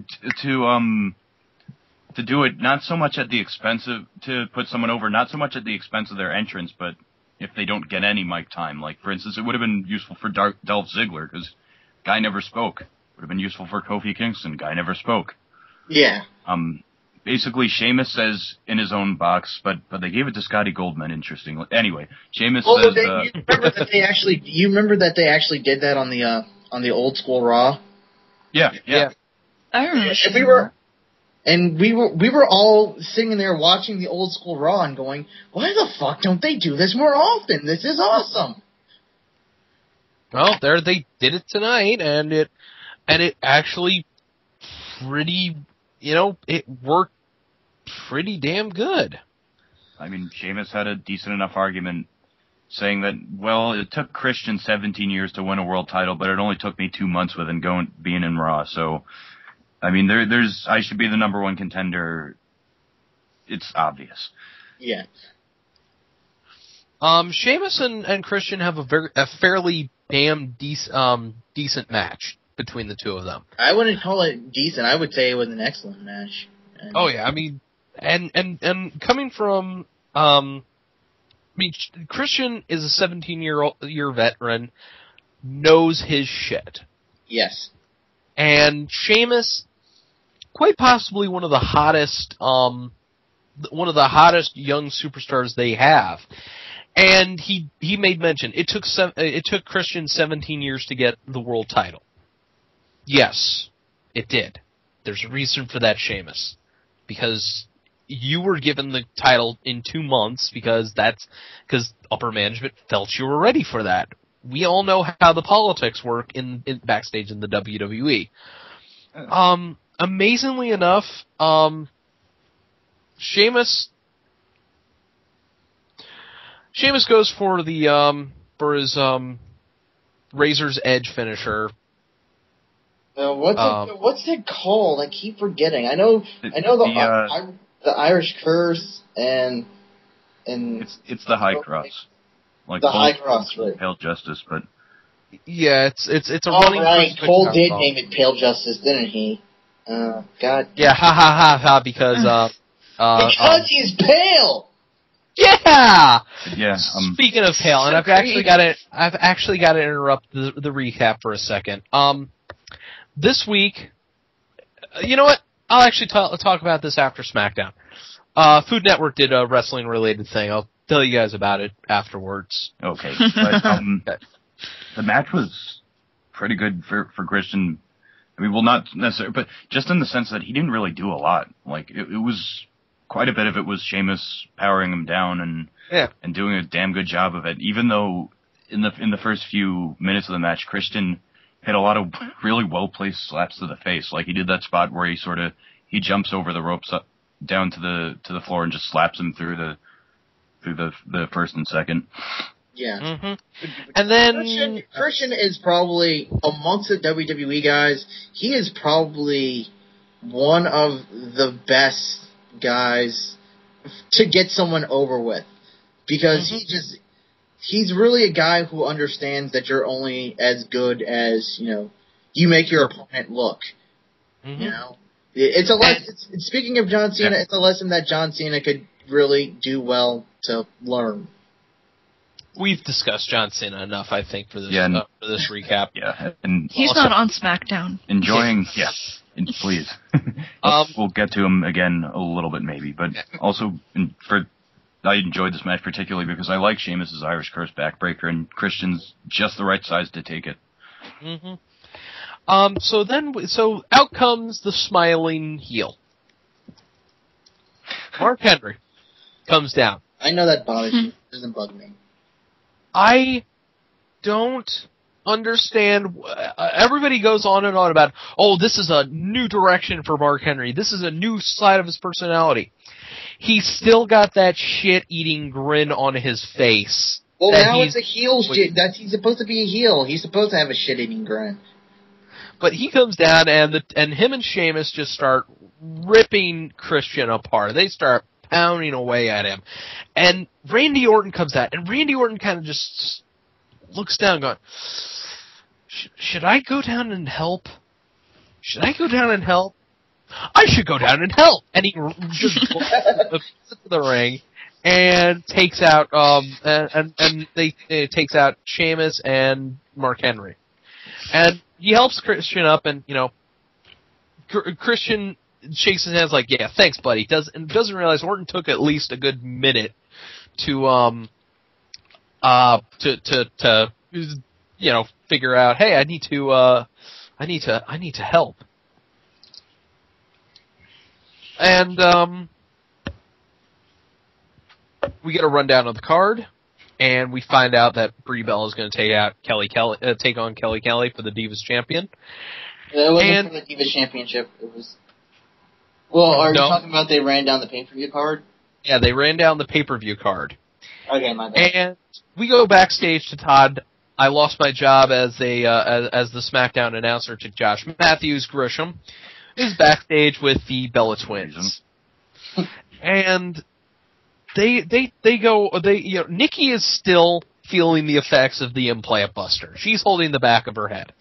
do it, not so much at the expense to put someone over, not so much at the expense of their entrance, but if they don't get any mic time. Like, for instance, it would have been useful for Dolph Ziggler, because guy never spoke. Would have been useful for Kofi Kingston, guy never spoke. Yeah. Basically, Sheamus says in his own box, but they gave it to Scotty Goldman, interestingly. Anyway, Sheamus says... you remember that they actually did that on the old school Raw? Yeah. I remember. We were all sitting there watching the old school Raw and going, why the fuck don't they do this more often? This is awesome. Well, they did it tonight, and it actually pretty, it worked pretty damn good. I mean, Sheamus had a decent enough argument saying that, well, it took Christian 17 years to win a world title, but it only took me 2 months with him being in Raw, so... I mean, I should be the number one contender. It's obvious. Yeah. Sheamus and Christian have a fairly damn decent match between the two of them. I wouldn't call it decent. I would say it was an excellent match. Oh yeah, I mean, and coming from, Christian is a 17-year veteran, knows his shit. Yes. And Sheamus, quite possibly one of the hottest young superstars they have. And he made mention it took Christian 17 years to get the world title. Yes, it did. There's a reason for that, Sheamus, because you were given the title in 2 months because upper management felt you were ready for that. We all know how the politics work in backstage in the WWE. Amazingly enough, Sheamus goes for his Razor's Edge finisher. What's it called? I keep forgetting. I know the Irish Curse and it's the High Cross. Like the High Cross, right? Pale Justice, but yeah, it's a running. Right, Cole did name it Pale Justice, didn't he? God. Yeah, ha, because he's pale. Yeah. Yeah. Speaking of pale, and I've actually got to interrupt the recap for a second. This week, you know what? I'll actually talk about this after SmackDown. Food Network did a wrestling-related thing. I'll tell you guys about it afterwards. Okay. But, the match was pretty good for Christian. I mean, well, not necessarily, but just in the sense that he didn't really do a lot. Like, it was quite a bit of it was Sheamus powering him down and doing a damn good job of it. Even though in the first few minutes of the match, Christian hit a lot of really well placed slaps to the face. Like, he did that spot where he jumps over the ropes up, down to the floor and just slaps him through the first and second. Yeah. Mm-hmm. And then Christian is probably, amongst the WWE guys, he is probably one of the best guys to get someone over with. Because he's really a guy who understands that you're only as good as, you make your opponent look. Mm-hmm. You know? It's a lesson. Speaking of John Cena, it's a lesson that John Cena could really do well to learn. We've discussed John Cena enough, I think, for this for this recap. Yeah, and he's also, not on SmackDown. Enjoying, and please, we'll get to him again a little bit maybe, but also I enjoyed this match particularly because I like Sheamus' Irish Curse backbreaker, and Christian's just the right size to take it. Mm-hmm. So out comes the smiling heel. Mark Henry comes down. I know that bothers you. It doesn't bug me. I don't understand. Everybody goes on and on about, this is a new direction for Mark Henry. This is a new side of his personality. He's still got that shit-eating grin on his face. Well, now it's a heel shit. He's supposed to be a heel. He's supposed to have a shit-eating grin. But he comes down, and him and Sheamus just start ripping Christian apart. They start pounding away at him. And Randy Orton comes out, and Randy Orton kind of just looks down going, should I go down and help? Should I go down and help? I should go down and help! And he just goes to the ring and takes out takes out Sheamus and Mark Henry. And he helps Christian up, and Christian shakes his hands like, yeah, thanks, buddy. Doesn't realize Orton took at least a good minute to figure out, hey, I need to help. And we get a rundown of the card, and we find out that Brie Bella is going to take on Kelly Kelly for the Divas Champion. It wasn't for the Divas Championship. It was. Well, are you talking about they ran down the pay-per-view card? Yeah, they ran down the pay-per-view card. Okay, my bad. And we go backstage to Todd. I lost my job as the SmackDown announcer to Josh Matthews. Grisham is backstage with the Bella Twins, and Nikki is still feeling the effects of the implant buster. She's holding the back of her head.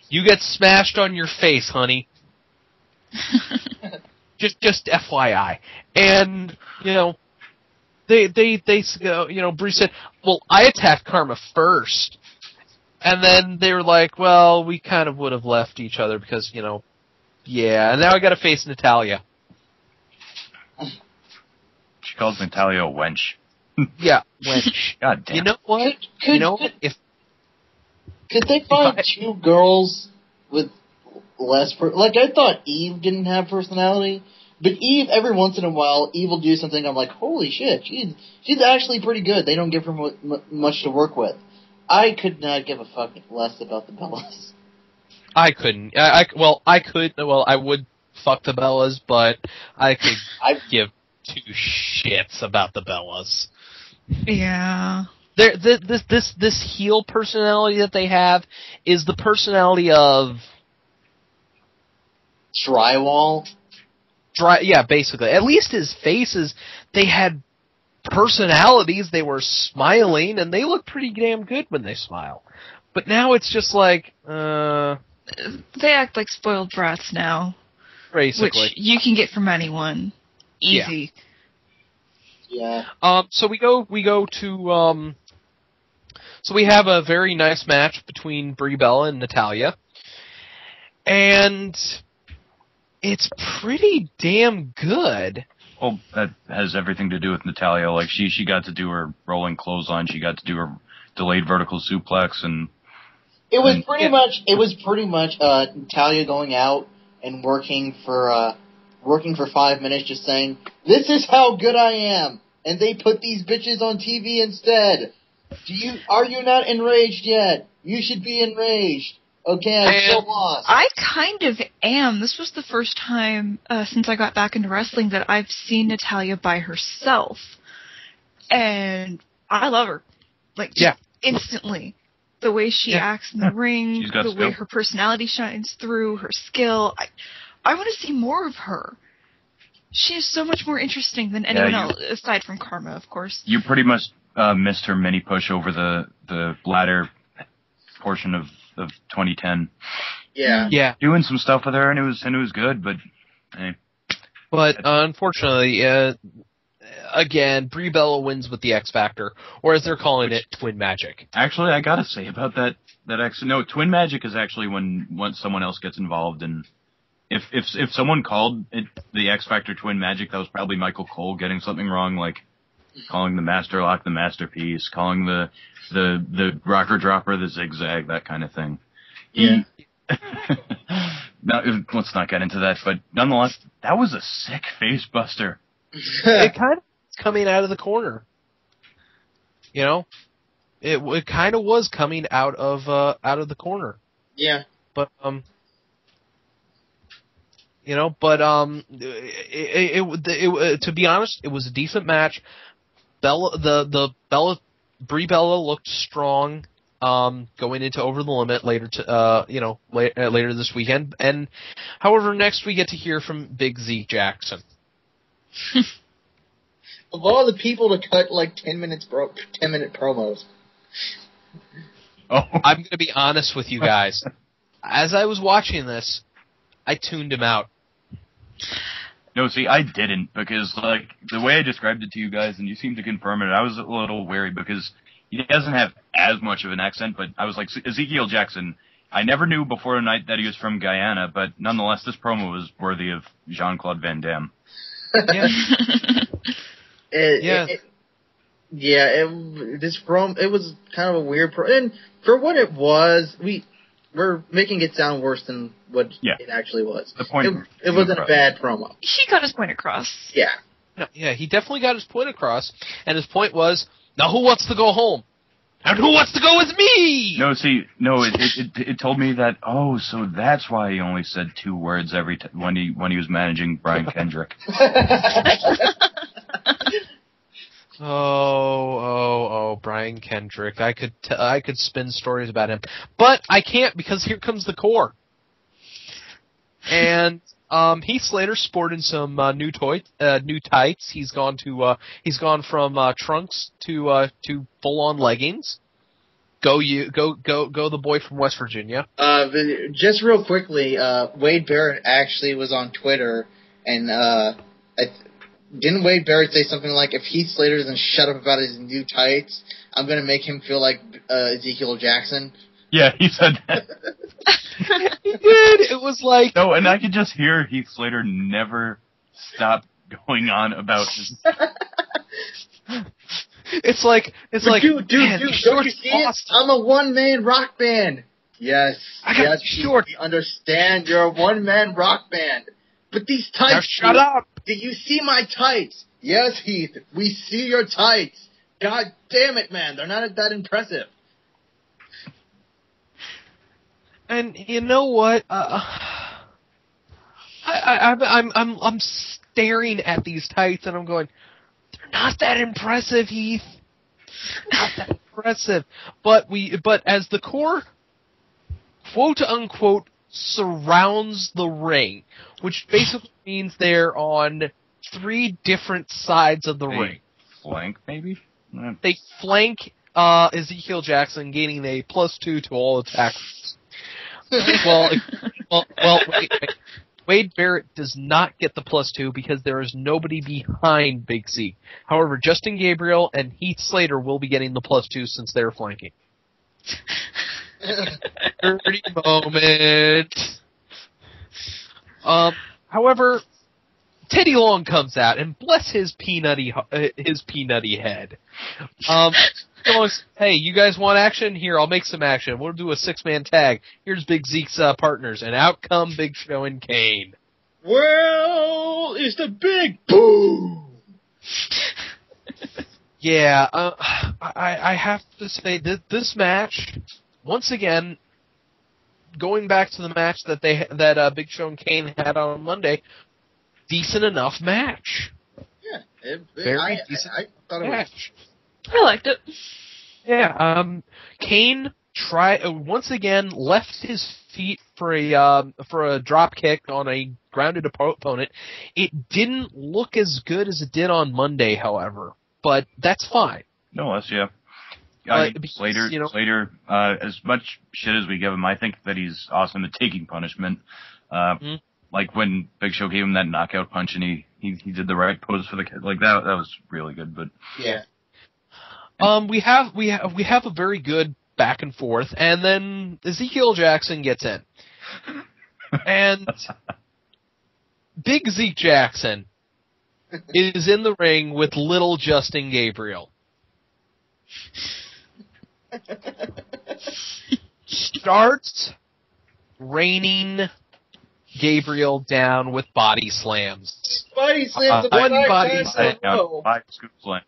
You get smashed on your face, honey. just FYI. And they Brie said, well, I attacked Karma first. And then they were like, well, we kind of would have left each other because, and now I gotta face Natalya. She calls Natalya a wench. Yeah, wench. God damn. You know what? Could they find two girls with less like, I thought Eve didn't have personality, but Eve, every once in a while, Eve will do something, I'm like, holy shit, she's actually pretty good. They don't give her much to work with. I could not give a fuck less about the Bellas. I couldn't. I would fuck the Bellas, but I'd give two shits about the Bellas. Yeah. This heel personality that they have is the personality of drywall. Yeah, basically. At least his faces, they had personalities. They were smiling, and they look pretty damn good when they smile. But now it's just like, they act like spoiled brats now. Basically. Which you can get from anyone. Easy. Yeah. So we go to, so we have a very nice match between Brie Bella and Natalya. And it's pretty damn good. Well, that has everything to do with Natalya. Like, she got to do her rolling clothesline, she got to do her delayed vertical suplex, and It was pretty much Natalya going out and working for 5 minutes, just saying, "This is how good I am," and they put these bitches on TV instead. Are you not enraged yet? You should be enraged. Okay, I'm so lost. I kind of am. This was the first time since I got back into wrestling that I've seen Natalya by herself, and I love her. Like, instantly. The way she acts in the ring, the way her personality shines through, her skill. I want to see more of her. She is so much more interesting than anyone else, aside from Karma, of course. You pretty much missed her mini push over the ladder portion of 2010. Yeah. Doing some stuff with her, and it was good, but hey. But unfortunately, again, Brie Bella wins with the X Factor, or as they're calling it, Twin Magic. Actually, I gotta say about that Twin Magic is actually when once someone else gets involved, and if someone called it the X Factor Twin Magic, that was probably Michael Cole getting something wrong, like calling the Master Lock the Masterpiece, calling the Rocker Dropper the Zigzag, that kind of thing. Yeah. Now, let's not get into that, but nonetheless, that was a sick face buster. It kind of was coming out of the corner. You know? It kind of was coming out of the corner. Yeah. But to be honest, it was a decent match. Brie Bella looked strong going into Over the Limit later later this weekend. And however, next we get to hear from Big Z Jackson. Of all the people to cut like 10-minute promos. Oh. I'm going to be honest with you guys. As I was watching this, I tuned him out. No, see, I didn't, because, like, the way I described it to you guys, and you seem to confirm it, I was a little wary, because he doesn't have as much of an accent, but I was like, Ezekiel Jackson, I never knew before tonight that he was from Guyana, but nonetheless, this promo was worthy of Jean-Claude Van Damme. Yeah. This promo, it was kind of a weird promo, and for what it was, we're making it sound worse than what it actually was. The point it wasn't a bad promo. He got his point across. Yeah. No, yeah, he definitely got his point across, and his point was, now who wants to go home? And who wants to go with me? It told me that, so that's why he only said 2 words when he was managing Brian Kendrick. Brian Kendrick. I could spin stories about him, but I can't because here comes the core. And Heath Slater sporting some new tights. He's gone from trunks to full on leggings. Go the boy from West Virginia. Just real quickly, Wade Barrett actually was on Twitter, and didn't Wade Barrett say something like, if Heath Slater doesn't shut up about his new tights, I'm going to make him feel like Ezekiel Jackson? Yeah, he said that. He did! It was like... No, and I could just hear Heath Slater never stop going on about his... It's like, dude, don't you see it? I'm a one-man rock band. Yes, short. We understand you're a one-man rock band. But these tights... Now shut up! Do you see my tights? Yes, Heath, we see your tights. God damn it, man, they're not that impressive. And you know what? I'm staring at these tights and I'm going, they're not that impressive, Heath. Not that impressive. But as the core, quote unquote, surrounds the ring, which basically means they're on 3 different sides of the ring. Flank, maybe? They flank Ezekiel Jackson, gaining a +2 to all attacks. Wade Barrett does not get the +2 because there is nobody behind Big C. However, Justin Gabriel and Heath Slater will be getting the +2 since they're flanking. Dirty moment. However, Teddy Long comes out and bless his peanutty head. Hey, you guys want action? Here, I'll make some action. We'll do a 6-man tag. Here's Big Zeke's partners, and out come Big Show and Kane. Well, it's the big boom. Yeah, I have to say that this match, once again, going back to the match that Big Show and Kane had on Monday, decent enough match. Yeah, Very decent. I thought it match. I liked it. Yeah, Kane once again left his feet for a drop kick on a grounded opponent. It didn't look as good as it did on Monday, however, but that's fine. No, yeah. Slater, as much shit as we give him, I think that he's awesome at taking punishment. Like when Big Show gave him that knockout punch and he did the right pose for the kid, like that was really good. But yeah. We have a very good back and forth, and then Ezekiel Jackson gets in, and Big Zeke Jackson is in the ring with little Justin Gabriel. Starts raining Gabriel down with body slams. Body slams. One body slam. Five scoop slams.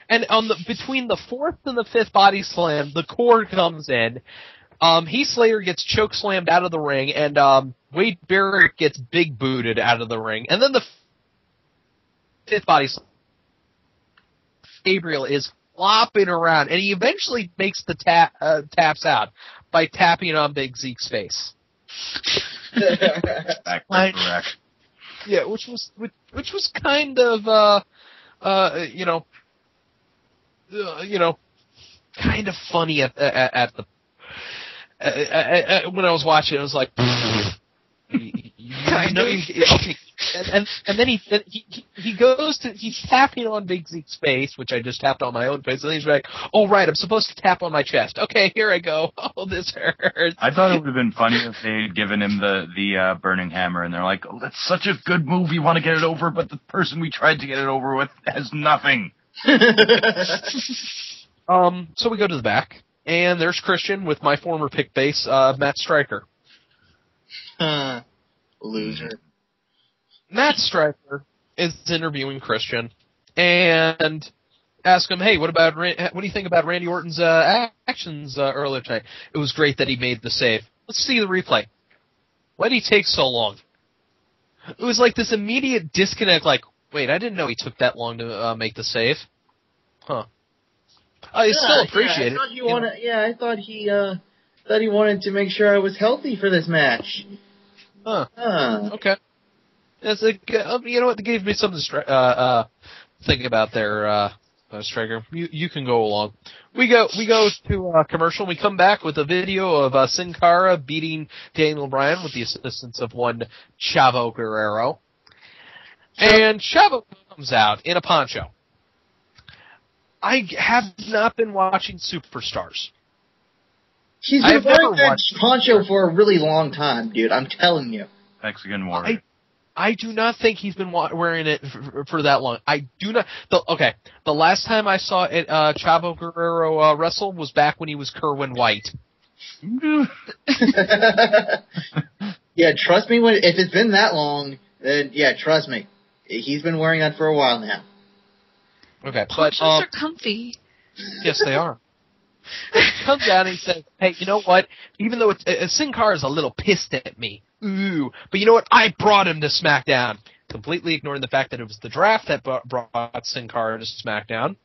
And between the fourth and the fifth body slam, the core comes in. Heath Slater gets choke slammed out of the ring, and Wade Barrett gets big booted out of the ring. And then the fifth body slam, Gabriel is flopping around, and he eventually makes the taps out by tapping on Big Zeke's face. Yeah, which was kind of kind of funny at the when I was watching it. I was like, okay. And then he's tapping on Big Zeke's face, which I just tapped on my own face, and he's like, oh right, I'm supposed to tap on my chest. Okay, here I go. Oh, this hurts. I thought it would have been funny if they had given him the burning hammer, and they're like, oh, that's such a good move, we want to get it over, but the person we tried to get it over with has nothing. So we go to the back, and there's Christian with my former pick base, Matt Stryker. Loser. Matt Stryker is interviewing Christian and asks him, "Hey, what do you think about Randy Orton's actions earlier tonight? It was great that he made the save. Let's see the replay. Why did he take so long?" It was like this immediate disconnect. Like, wait, I didn't know he took that long to make the save. Huh. I still appreciate it. I thought he wanted to make sure I was healthy for this match. Huh. Okay. That's you know what? They gave me something to think about there, Striker. You can go along. We go to commercial. We come back with a video of Sin Cara beating Daniel Bryan with the assistance of one Chavo Guerrero. And Chavo comes out in a poncho. I have not been watching Superstars. He's been wearing that poncho for a really long time, dude. I'm telling you. Mexican warrior. I do not think he's been wearing it for that long. I do not. The last time I saw it, Chavo Guerrero wrestle was back when he was Kerwin White. Yeah, trust me. If it's been that long, then yeah, trust me. He's been wearing that for a while now. Okay, ponchos are comfy. Yes, they are. He comes out and he says, "Hey, you know what? Even though Sin Cara is a little pissed at me, but you know what? I brought him to SmackDown." Completely ignoring the fact that it was the draft that brought Sin Cara to SmackDown.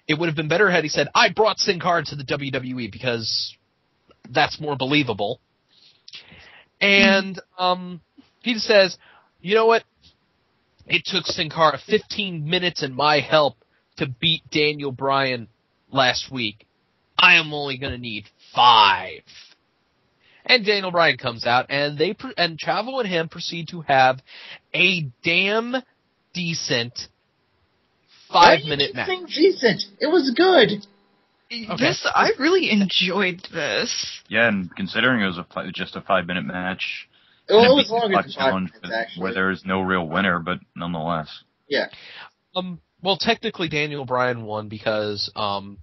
It would have been better had he said, "I brought Sin Cara to the WWE," because that's more believable. And he says, "You know what? It took Sin Cara 15 minutes and my help to beat Daniel Bryan last week. I am only going to need 5. And Daniel Bryan comes out, and Chavo and him proceed to have a damn decent 5-minute match. Decent. It was good. Okay. I really enjoyed this. Yeah, and considering it was just a 5-minute match, Well, it was longer than 5 challenge minutes, actually. where there is no real winner, but nonetheless. Yeah. Well, technically Daniel Bryan won because Chavo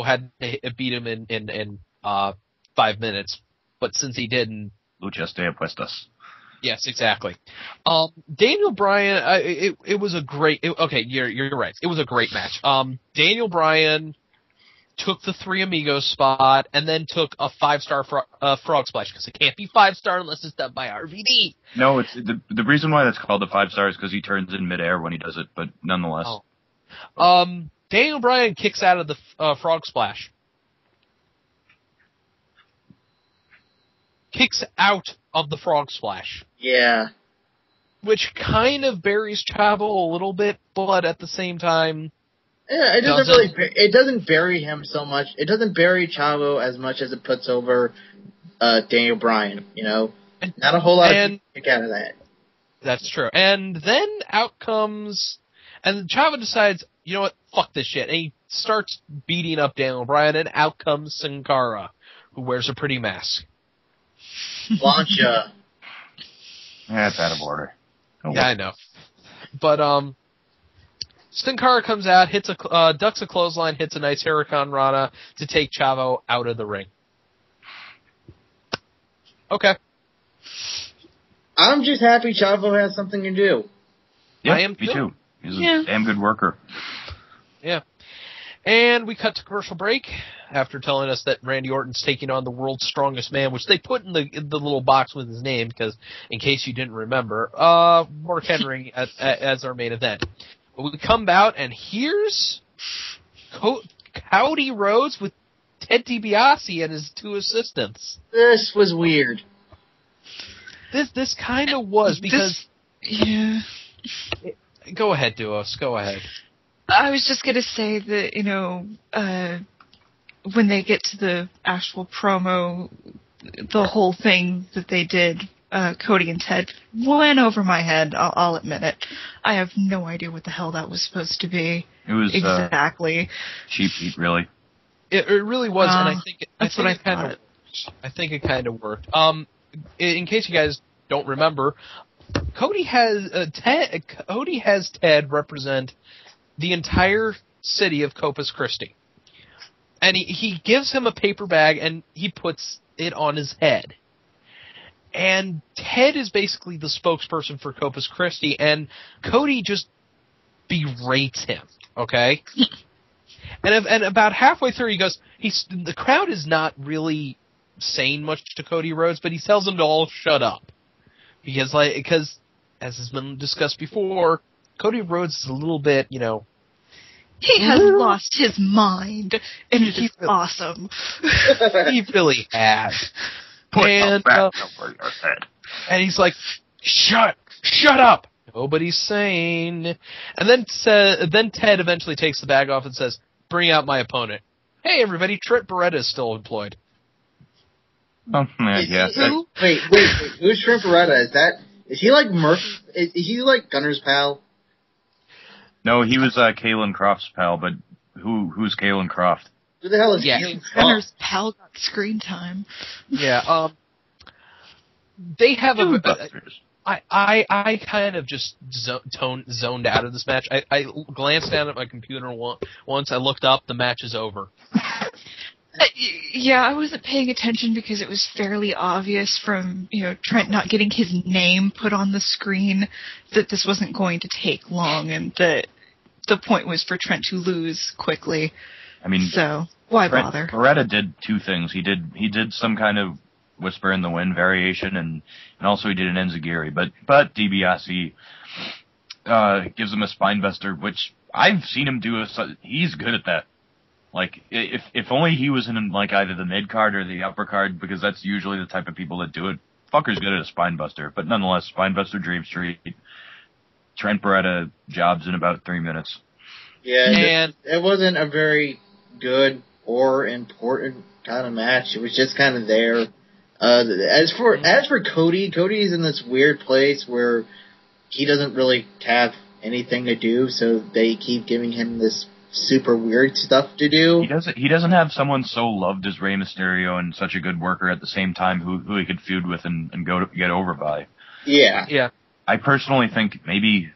had to beat him in 5 minutes, but since he didn't, Luchas de apuestas. Yes, exactly. Daniel Bryan, it was a great. Okay, you're right. It was a great match. Daniel Bryan took the Three Amigos spot and then took a 5-star frog splash because it can't be 5-star unless it's done by RVD. No, it's the reason why that's called the 5-star is because he turns in midair when he does it, but nonetheless. Oh. Daniel Bryan kicks out of the frog splash. Kicks out of the frog splash. Yeah. Which kind of buries Chavo a little bit, but at the same time... Yeah, it doesn't bury him so much. It doesn't bury Chavo as much as it puts over Daniel Bryan, you know? Not a whole lot of people kick out of that. That's true. And then out comes... And Chavo decides, you know what, fuck this shit. And he starts beating up Daniel Bryan, and out comes Sin Cara, who wears a pretty mask. Plancha. Yeah, it's out of order. I know. But, Sin Cara comes out, ducks a clothesline, hits a nice Hurricane Rana to take Chavo out of the ring. Okay. I'm just happy Chavo has something to do. Yeah, I am me too. He's a damn good worker. Yeah. And we cut to commercial break after telling us that Randy Orton's taking on the world's strongest man, which they put in the little box with his name, because in case you didn't remember, Mark Henry as our main event. But we come out, and here's Cody Rhodes with Ted DiBiase and his 2 assistants. This was weird. This kind of was, because... Go ahead, Duos. Go ahead. I was just going to say that, you know, when they get to the actual promo, the whole thing that they did, Cody and Ted, went over my head. I'll admit it. I have no idea what the hell that was supposed to be. It was exactly cheap heat, really. It really was, and I think it kind of worked. In case you guys don't remember, Cody has Ted represent the entire city of Corpus Christi. And he gives him a paper bag and he puts it on his head. And Ted is basically the spokesperson for Corpus Christi, and Cody just berates him, okay? and about halfway through he goes, the crowd is not really saying much to Cody Rhodes, but he tells them to all shut up. Because, as has been discussed before, Cody Rhodes is a little bit, you know... He has lost his mind, and it is awesome. He really has. And he's like, shut up! Nobody's sane. And then Ted eventually takes the bag off and says, bring out my opponent. Hey, everybody, Trent Beretta is still employed. Oh, yeah. Wait. Who's Trent Beretta? Is he like Murph? Is he like Gunner's pal? No, he was Kalen Croft's pal, but who's Kalen Croft? Who the hell is Kalen Croft? Gunner's pal got screen time. Yeah, they have I kind of just zoned out of this match. I glanced down at my computer once. I looked up. The match is over. Yeah, I wasn't paying attention because it was fairly obvious from, you know, Trent not getting his name put on the screen that this wasn't going to take long, and that the point was for Trent to lose quickly. I mean, so why bother? Beretta did 2 things. He did some kind of Whisper in the Wind variation, and also he did an Enziguri. But DiBiase gives him a spinebuster, which I've seen him do. He's good at that. Like, if only he was in, like, either the mid-card or the upper card, because that's usually the type of people that do it. Fucker's good at a spinebuster. But nonetheless, spinebuster Dream Street. Trent Beretta jobs in about 3 minutes. Yeah, and it wasn't a very good or important kind of match. It was just kind of there. As for Cody's in this weird place where he doesn't really have anything to do, so they keep giving him this super weird stuff to do. He doesn't have someone so loved as Rey Mysterio and such a good worker at the same time who he could feud with and get over by. Yeah. Yeah. I personally think maybe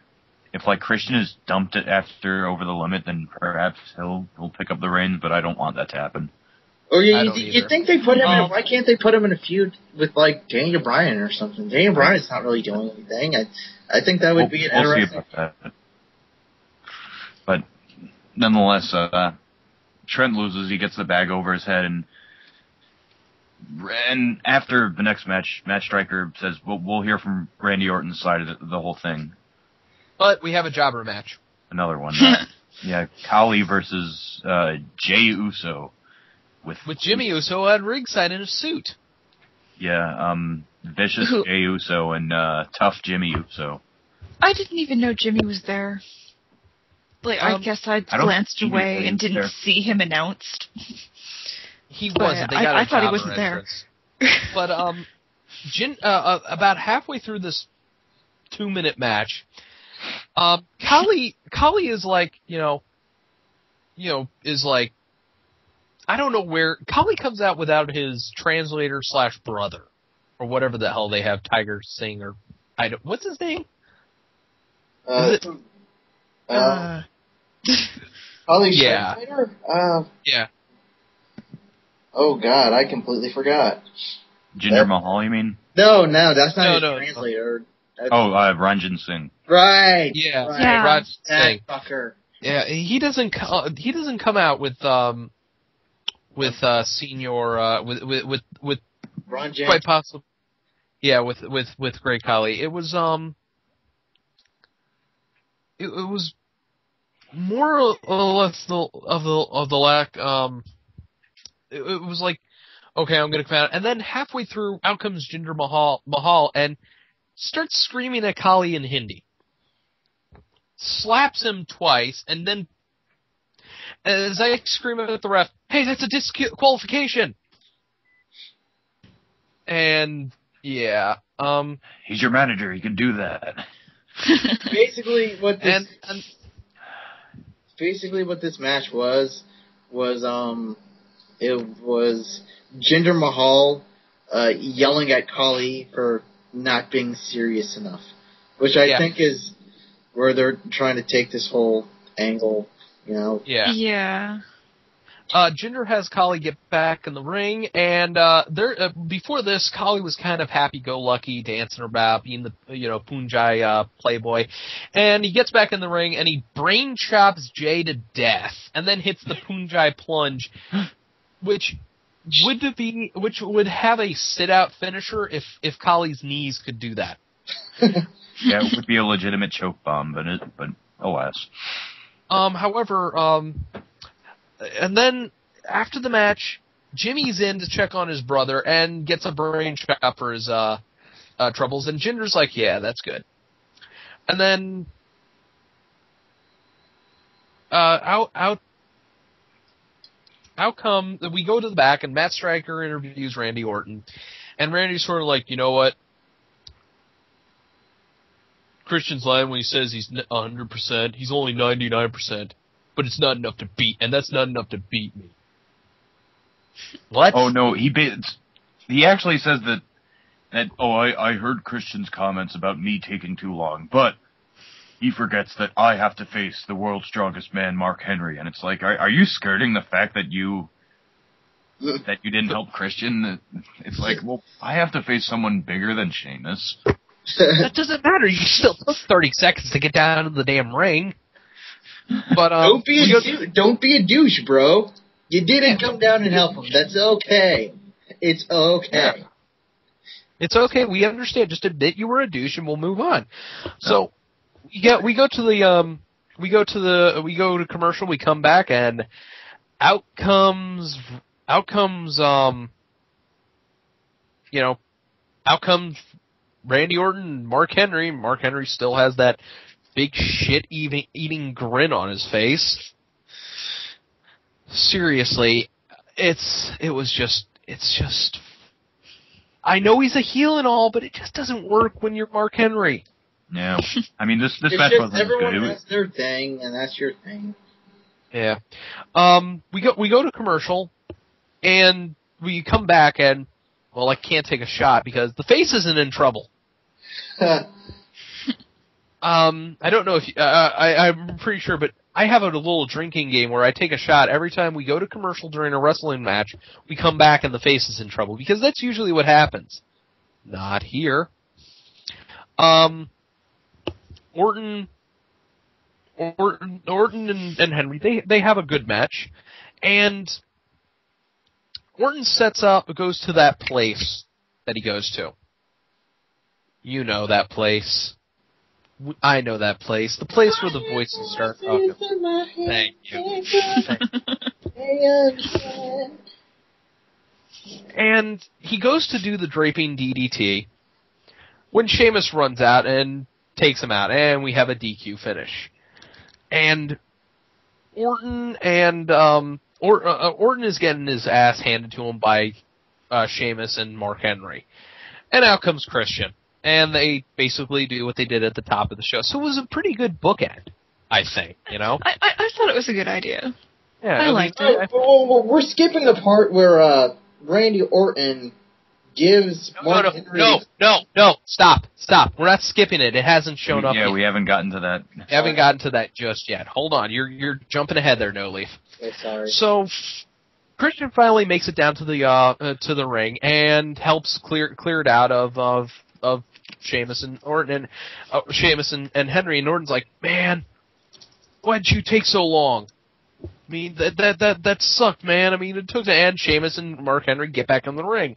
if like Christian is dumped it after Over the Limit, then perhaps he'll pick up the reins. But I don't want that to happen. Or I don't you either. think they put him in? Why can't they put him in a feud with like Daniel Bryan or something? Daniel Bryan's not really doing anything. I think that would be an interesting. We'll see about that. But nonetheless, Trent loses. He gets the bag over his head, and after the next match, Matt Striker says, "We'll hear from Randy Orton's side of the whole thing." But we have a jobber match. Another one. Yeah, Khali versus Jey Uso. With Jimmy Uso at ringside in a suit. Yeah, vicious Jey Uso and tough Jimmy Uso. I didn't even know Jimmy was there. Like, I guess I glanced away and didn't see him announced. He wasn't. They got I thought he wasn't entrance. There. But about halfway through this 2-minute match, Khali is like, is like, I don't know where Khali comes out without his translator / brother, or whatever the hell they have. Tiger Singh or what's his name? Khali's yeah. translator? Yeah. Oh God, I completely forgot. Jinder Mahal, you mean? No, that's not his translator. Ranjan Singh. Right. Yeah. Right. Yeah. Ranjan Singh. That fucker. Yeah, he doesn't come out with senior with Ron Jan. quite possible. Yeah, with Great Khali. It was it was more or less of the lack. It was like, okay, I'm gonna come out, and then halfway through, out comes Jinder Mahal and starts screaming at Khali in Hindi. Slaps him twice, and then as I scream at the ref, "Hey, that's a disqualification!" And yeah, he's your manager. He can do that. Basically, what this and basically what this match was it was Jinder Mahal yelling at Khali for not being serious enough, which I think is where they're trying to take this whole angle, Yeah. Yeah. Jinder has Khali get back in the ring, and before this, Khali was kind of happy-go-lucky, dancing about, being the Punjai playboy, and he gets back in the ring and he brain chops Jay to death, and then hits the Punjai plunge, which would have a sit-out finisher if Khali's knees could do that. Yeah, it would be a legitimate choke bomb, but alas. However, and then after the match, Jimmy's in to check on his brother and gets a brain chop for his troubles, and Jinder's like, "Yeah, that's good." And then out come we go to the back, and Matt Striker interviews Randy Orton, and Randy's sort of like, "You know what? Christian's lying when he says he's 100%. He's only 99%, but it's not enough to beat, and that's not enough to beat me." What? Oh no, he actually says that I heard Christian's comments about me taking too long, but he forgets that I have to face the world's strongest man, Mark Henry, and it's like, are you skirting the fact that you didn't help Christian? It's like, well, I have to face someone bigger than Sheamus. That doesn't matter. You still took 30 seconds to get down to the damn ring. But don't be a douche, bro. You didn't come down and help him. That's okay. It's okay. Yeah. It's okay. We understand. Just admit you were a douche, and we'll move on. So we go to commercial. We come back, and out comes Randy Orton and Mark Henry. Mark Henry still has that big shit-eating grin on his face. Seriously, it's just. I know he's a heel and all, but it just doesn't work when you're Mark Henry. Yeah, I mean this match wasn't as good. Everyone has their thing, and that's your thing. Yeah. We go to commercial, and we come back, and I can't take a shot because the face isn't in trouble. I don't know if I'm pretty sure, but I have a little drinking game where I take a shot every time we go to commercial during a wrestling match. We come back and the face is in trouble because that's usually what happens. Not here. Orton and Henry, they have a good match, and Orton goes to that place that he goes to. You know that place. I know that place. The place where the voices start talking. Thank you. And he goes to do the draping DDT when Sheamus runs out and takes him out, and we have a DQ finish. And Orton is getting his ass handed to him by Sheamus and Mark Henry. And out comes Christian. And they basically do what they did at the top of the show. So it was a pretty good bookend, I think, you know? I thought it was a good idea. Yeah, I liked it. We're skipping the part where Randy Orton gives Mark Henry... No, stop. We're not skipping it. It hasn't shown up yet. Yeah, we haven't gotten to that. We haven't gotten to that just yet. Hold on, you're jumping ahead there, No Leaf. Okay, sorry. So, Christian finally makes it down to the ring and helps clear it out of Sheamus and Orton and Sheamus and Henry, and Orton's like, man, why'd you take so long? I mean, that sucked, man. I mean, it took to end Sheamus and Mark Henry get back in the ring,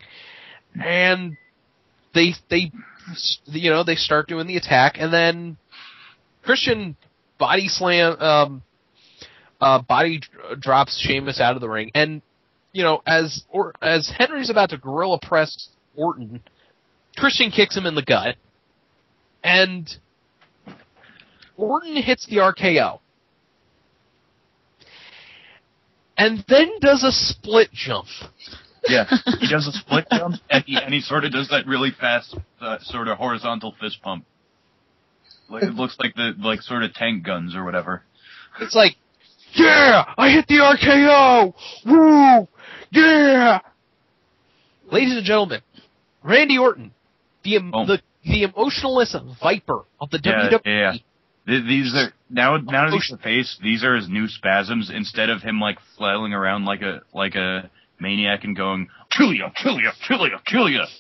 and they start doing the attack, and then Christian body drops Sheamus out of the ring, and as Henry's about to gorilla press Orton, Christian kicks him in the gut, and Orton hits the RKO. And then does a split jump. Yeah, he does a split jump, and he sort of does that really fast sort of horizontal fist pump. Like it looks like sort of tank guns or whatever. It's like, yeah, I hit the RKO! Woo! Yeah! Ladies and gentlemen, Randy Orton, the emotionless viper of the WWE. Yeah. These are now that he's the face. These are his new spasms. Instead of him like flailing around like a maniac and going kill ya,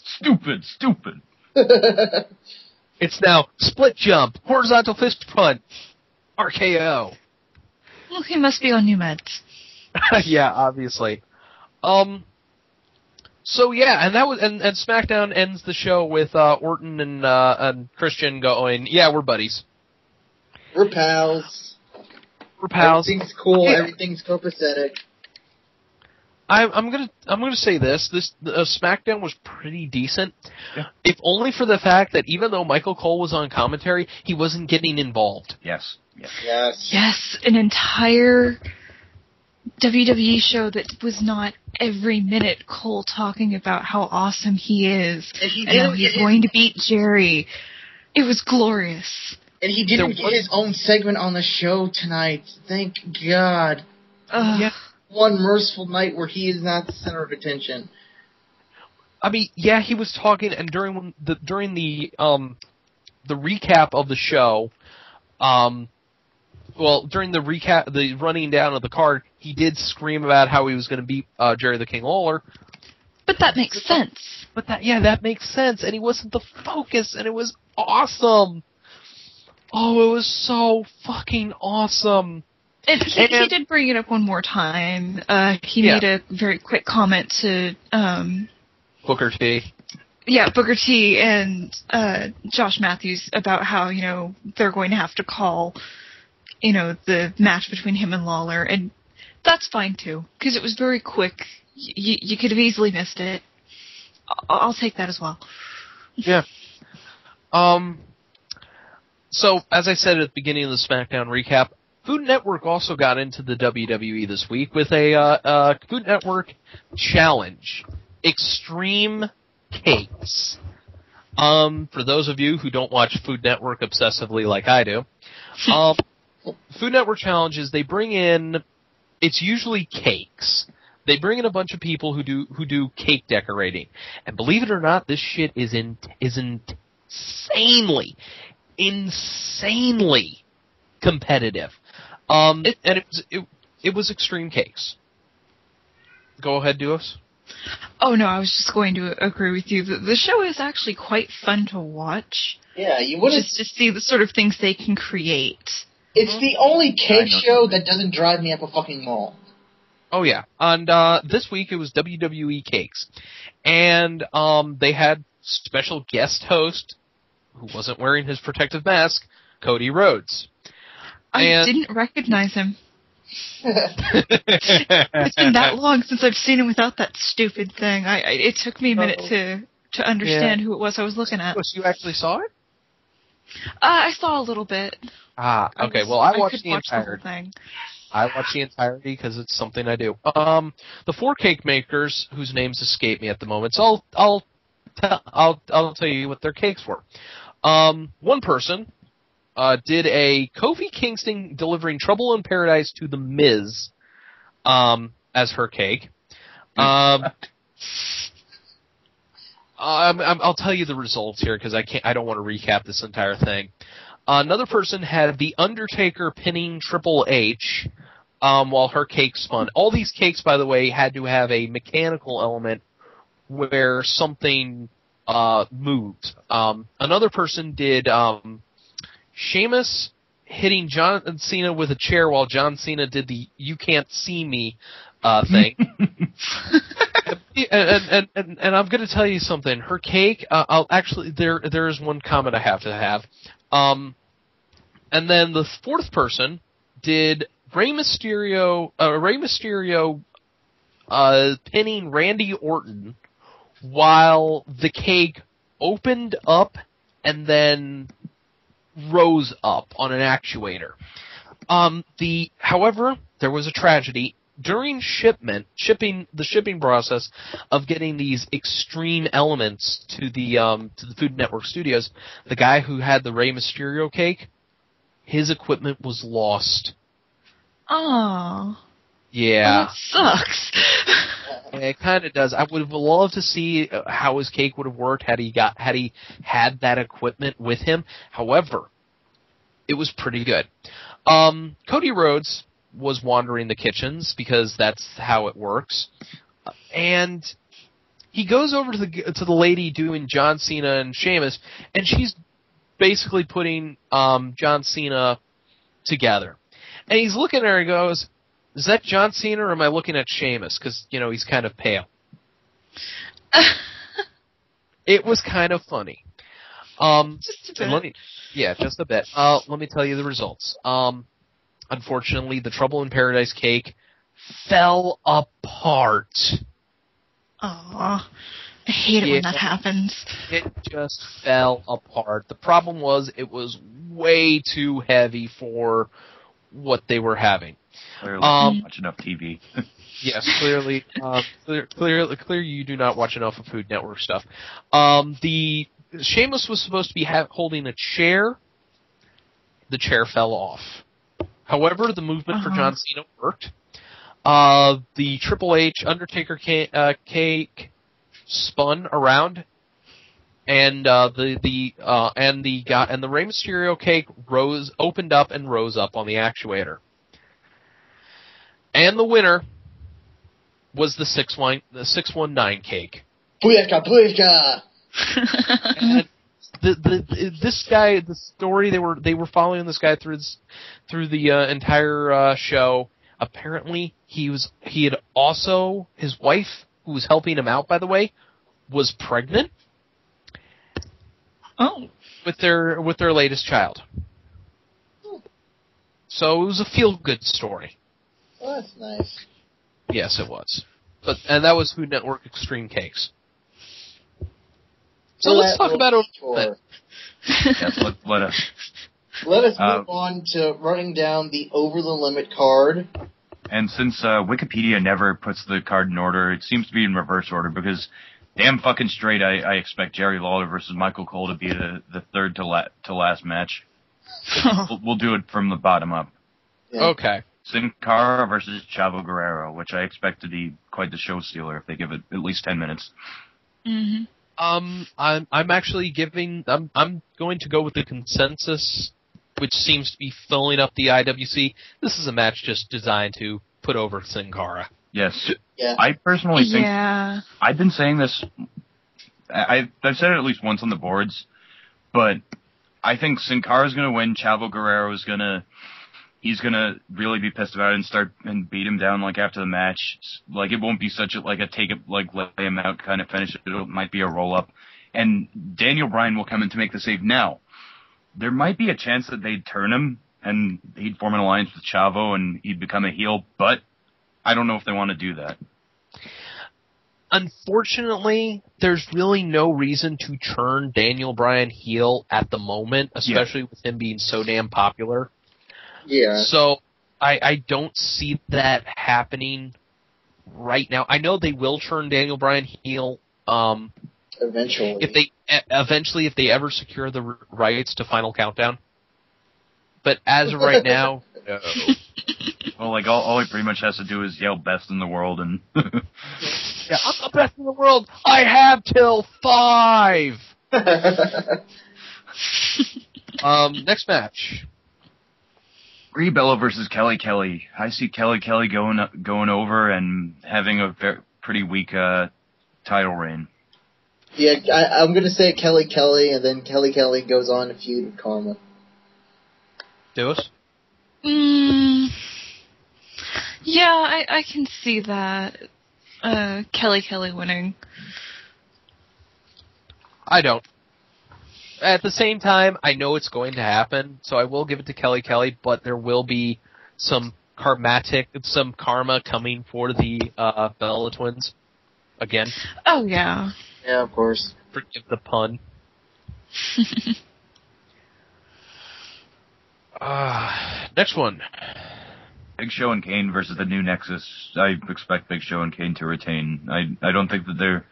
stupid. It's now split jump, horizontal fist punch, RKO. Well, he must be on new meds. Yeah, obviously. So yeah, and that was and SmackDown ends the show with Orton and Christian going, yeah, we're buddies. We're pals. Everything's cool. Yeah. Everything's copacetic. I'm gonna say this. SmackDown was pretty decent, yeah. If only for the fact that even though Michael Cole was on commentary, he wasn't getting involved. Yes. Yes, an entire WWE show that was not every minute Cole talking about how awesome he is and how he's going to beat Jerry. It was glorious. And he didn't get his own segment on the show tonight. Thank God. Yeah. One merciful night where he is not the center of attention. I mean, yeah, he was talking, and during the recap of the show, during the running down of the card, he did scream about how he was going to beat Jerry the King Lawler. But that makes sense. That makes sense, and he wasn't the focus, and it was awesome. Oh, it was so fucking awesome. And he did bring it up one more time. He made a very quick comment to Booker T. Yeah, Booker T and Josh Matthews about how, they're going to have to call, the match between him and Lawler. And that's fine, too, because it was very quick. You could have easily missed it. I'll take that as well. Yeah. So, as I said at the beginning of the SmackDown recap, Food Network also got into the WWE this week with a Food Network challenge. Extreme Cakes. For those of you who don't watch Food Network obsessively like I do, Food Network challenges, they bring in, it's usually cakes. They bring in a bunch of people who do cake decorating. And believe it or not, this shit is insanely insanely competitive. And it was extreme cakes. Go ahead, Duos. Oh no, I was just going to agree with you. The show is actually quite fun to watch. Yeah, you wouldn't just to see the sort of things they can create. It's the only cake show that doesn't drive me up a fucking wall. Oh yeah, and this week it was WWE Cakes, and they had special guest host who wasn't wearing his protective mask, Cody Rhodes. I didn't recognize him. It's been that long since I've seen him without that stupid thing. It took me a minute to understand who it was I was looking at. So you actually saw it? I saw a little bit. Okay. Well, I watched the whole entirety. thing. I watched the entirety because it's something I do. The 4 cake makers, whose names escape me at the moment, so I'll tell you what their cakes were. One person did a Kofi Kingston delivering Trouble in Paradise to The Miz as her cake. I'll tell you the results here because I don't want to recap this entire thing. Another person had The Undertaker pinning Triple H while her cake spun. All these cakes, by the way, had to have a mechanical element where something moved. Another person did Sheamus hitting John Cena with a chair while John Cena did the "You Can't See Me" thing. and I'm going to tell you something. Her cake, there is one comment I have to have. And then the 4th person did Rey Mysterio pinning Randy Orton while the cake opened up and then rose up on an actuator. However, there was a tragedy. During the shipping process of getting these extreme elements to the Food Network studios, the guy who had the Rey Mysterio cake, his equipment was lost. Oh. Yeah. Oh, that sucks. It kind of does. I would have loved to see how his cake would have worked had he had that equipment with him. However, it was pretty good. Cody Rhodes was wandering the kitchens because that's how it works, and he goes over to the lady doing John Cena and Sheamus, and she's basically putting John Cena together, and he's looking at her and goes, "Is that John Cena or am I looking at Sheamus? Because he's kind of pale." It was kind of funny. Just a bit. Just a bit. Let me tell you the results. Unfortunately, the Trouble in Paradise cake fell apart. Aw. I hate it when that happens. It just fell apart. The problem was it was way too heavy for what they were having. Clearly, not watch enough TV. Yes, clearly, clearly, you do not watch enough of Food Network stuff. The Sheamus was supposed to be holding a chair. The chair fell off. However, the movement for John Cena worked. The Triple H Undertaker cake spun around, and the Rey Mysterio cake opened up and rose up on the actuator. And the winner was the 619 cake. Booyaka, booyaka! And this guy, the story they were following this guy through the entire show. Apparently, his wife, who was helping him out, by the way, was pregnant. Oh, with their latest child. So it was a feel-good story. Oh, that's nice. Yes, it was. And that was Food Network Extreme Cakes. So let's talk about it. Yes, let us. Let us move on to running down the Over the Limit card. And since Wikipedia never puts the card in order, it seems to be in reverse order because damn fucking straight I expect Jerry Lawler versus Michael Cole to be the third to last match. We'll do it from the bottom up. Yeah. Okay. Sin Cara versus Chavo Guerrero, which I expect to be quite the show stealer if they give it at least 10 minutes. Mm-hmm. I'm actually I'm going to go with the consensus, which seems to be filling up the IWC. This is a match just designed to put over Sin Cara. Yes. Yeah. I personally think Yeah. I've been saying this. I've said it at least once on the boards, but I think Sin Cara's going to win. Chavo Guerrero is he's gonna really be pissed about it and beat him down like after the match. Like it won't be such a take it like lay him out kind of finish. It might be a roll up, and Daniel Bryan will come in to make the save. Now, there might be a chance that they'd turn him and he'd form an alliance with Chavo and he'd become a heel, but I don't know if they want to do that. Unfortunately, there's really no reason to turn Daniel Bryan heel at the moment, especially with him being so damn popular. Yeah. So I don't see that happening right now. I know they will turn Daniel Bryan heel Eventually. if they ever secure the rights to Final Countdown. But as of right now, no. Well, like all he pretty much has to do is yell "best in the world" and Yeah, I'm the best in the world. I have till 5. Next match. Brie Bella versus Kelly Kelly. I see Kelly Kelly going over and having a pretty weak title reign. Yeah, I'm gonna say Kelly Kelly, and then Kelly Kelly goes on to feud with Karma. Do us. Yeah, I can see that. Kelly Kelly winning. I don't. At the same time, I know it's going to happen, so I will give it to Kelly Kelly, but there will be some karma coming for the Bella Twins. Again. Oh, yeah. Yeah, of course. Forgive the pun. Next one. Big Show and Kane versus the New Nexus. I expect Big Show and Kane to retain. I don't think that they're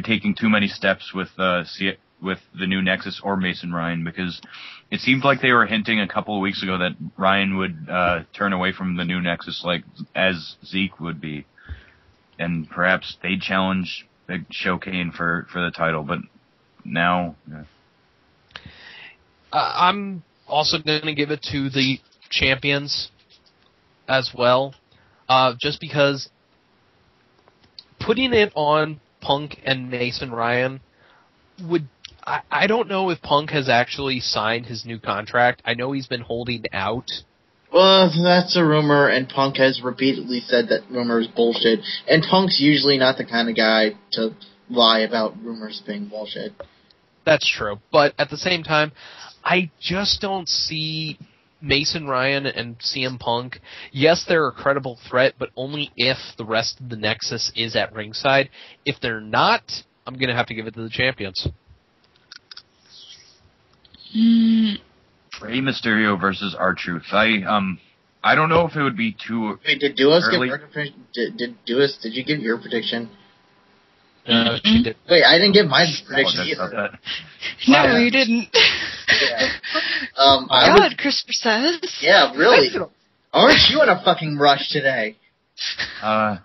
taking too many steps with the New Nexus or Mason Ryan, because it seemed like they were hinting a couple of weeks ago that Ryan would turn away from the New Nexus like as Zeke would be, and perhaps they'd challenge Big Show Kane for the title. But now, I'm also going to give it to the champions as well, just because putting it on Punk and Mason Ryan would... I don't know if Punk has actually signed his new contract. I know he's been holding out. Well, that's a rumor, and Punk has repeatedly said that rumor is bullshit. And Punk's usually not the kind of guy to lie about rumors being bullshit. That's true. But at the same time, I just don't see Mason Ryan and CM Punk. Yes, they're a credible threat, but only if the rest of the Nexus is at ringside. If they're not, I'm going to have to give it to the champions. Rey Mysterio versus R-Truth. I don't know if it would be too Wait, did Duos early. Did you give your prediction? She did. Wait, I didn't give my prediction either. No, you didn't. Yeah. God, Christopher says. Yeah, really. Aren't you in a fucking rush today? Where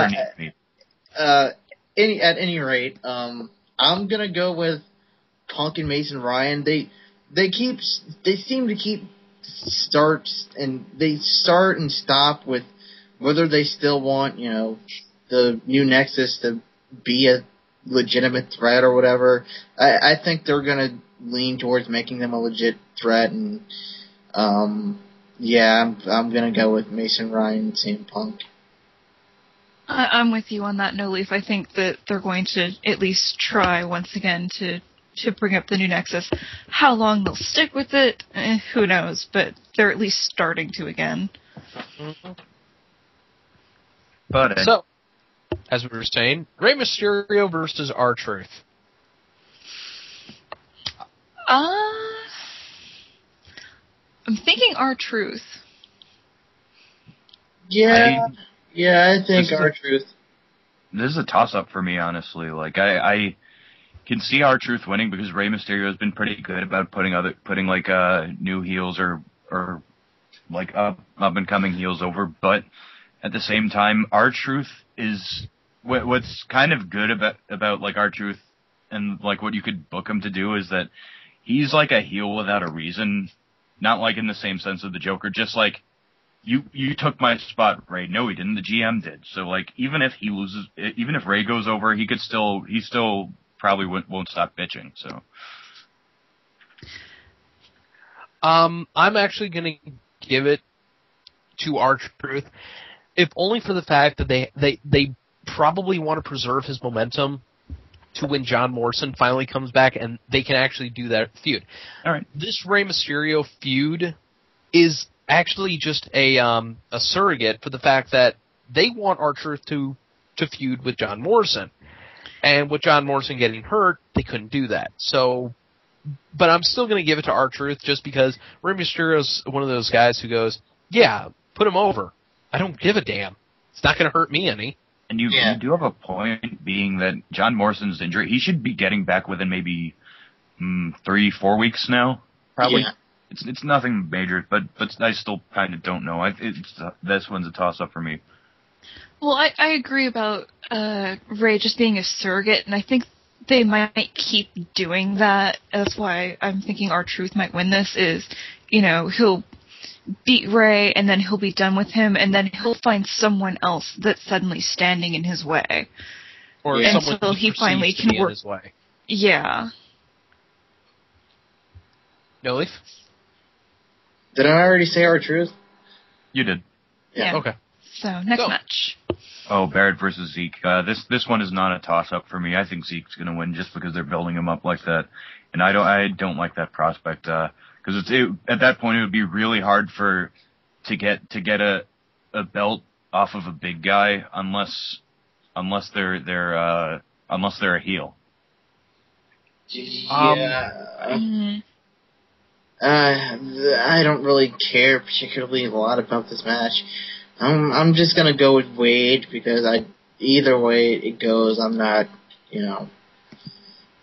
needs me. At any rate, I'm gonna go with Punk and Mason Ryan. They seem to keep start and stop with whether they still want, the new Nexus to be a legitimate threat or whatever. I think they're gonna lean towards making them a legit threat, and I'm gonna go with Mason Ryan and CM Punk. I'm with you on that, No Leaf. I think that they're going to at least try once again to bring up the new Nexus. How long they'll stick with it, who knows, but they're at least starting to again. Mm-hmm. But So, as we were saying, Rey Mysterio versus R-Truth. I'm thinking R-Truth. Yeah, I think R-Truth. This is a toss-up for me, honestly. Like I can see R-Truth winning because Rey Mysterio has been pretty good about putting new heels or like up and coming heels over. But at the same time, R-Truth is what's kind of good about like R-Truth and like what you could book him to do is that he's like a heel without a reason, not like in the same sense of the Joker, just like you took my spot, Ray. No, he didn't. The GM did. So like even if he loses, even if Ray goes over, he still probably won't stop bitching. So I'm actually going to give it to R-Truth, if only for the fact that they probably want to preserve his momentum to when John Morrison finally comes back, and they can actually do that feud. All right. This Rey Mysterio feud is actually just a surrogate for the fact that they want R-Truth to feud with John Morrison. And with John Morrison getting hurt, they couldn't do that. So, but I'm still going to give it to R-Truth just because Rey Mysterio's one of those guys who goes, yeah, put him over. I don't give a damn. It's not going to hurt me any. And you do have a point, being that John Morrison's injury, he should be getting back within maybe 3-4 weeks now, probably. Yeah. It's nothing major, but I still kind of don't know. This one's a toss-up for me. Well, I agree about Ray just being a surrogate, and I think they might keep doing that. That's why I'm thinking R-Truth might win this, is, he'll beat Ray, and then he'll be done with him, and then he'll find someone else that's suddenly standing in his way. Or someone until he finally can work his way. Yeah. No Leaf? Did I already say R-Truth? You did. Yeah. Okay. So, next match. Oh, Barrett versus Zeke. This one is not a toss-up for me. I think Zeke's going to win just because they're building him up like that, and I don't like that prospect because at that point it would be really hard to get a belt off of a big guy unless they're a heel. Yeah. I don't really care particularly a lot about this match. I'm just gonna go with Wade because either way it goes, I'm not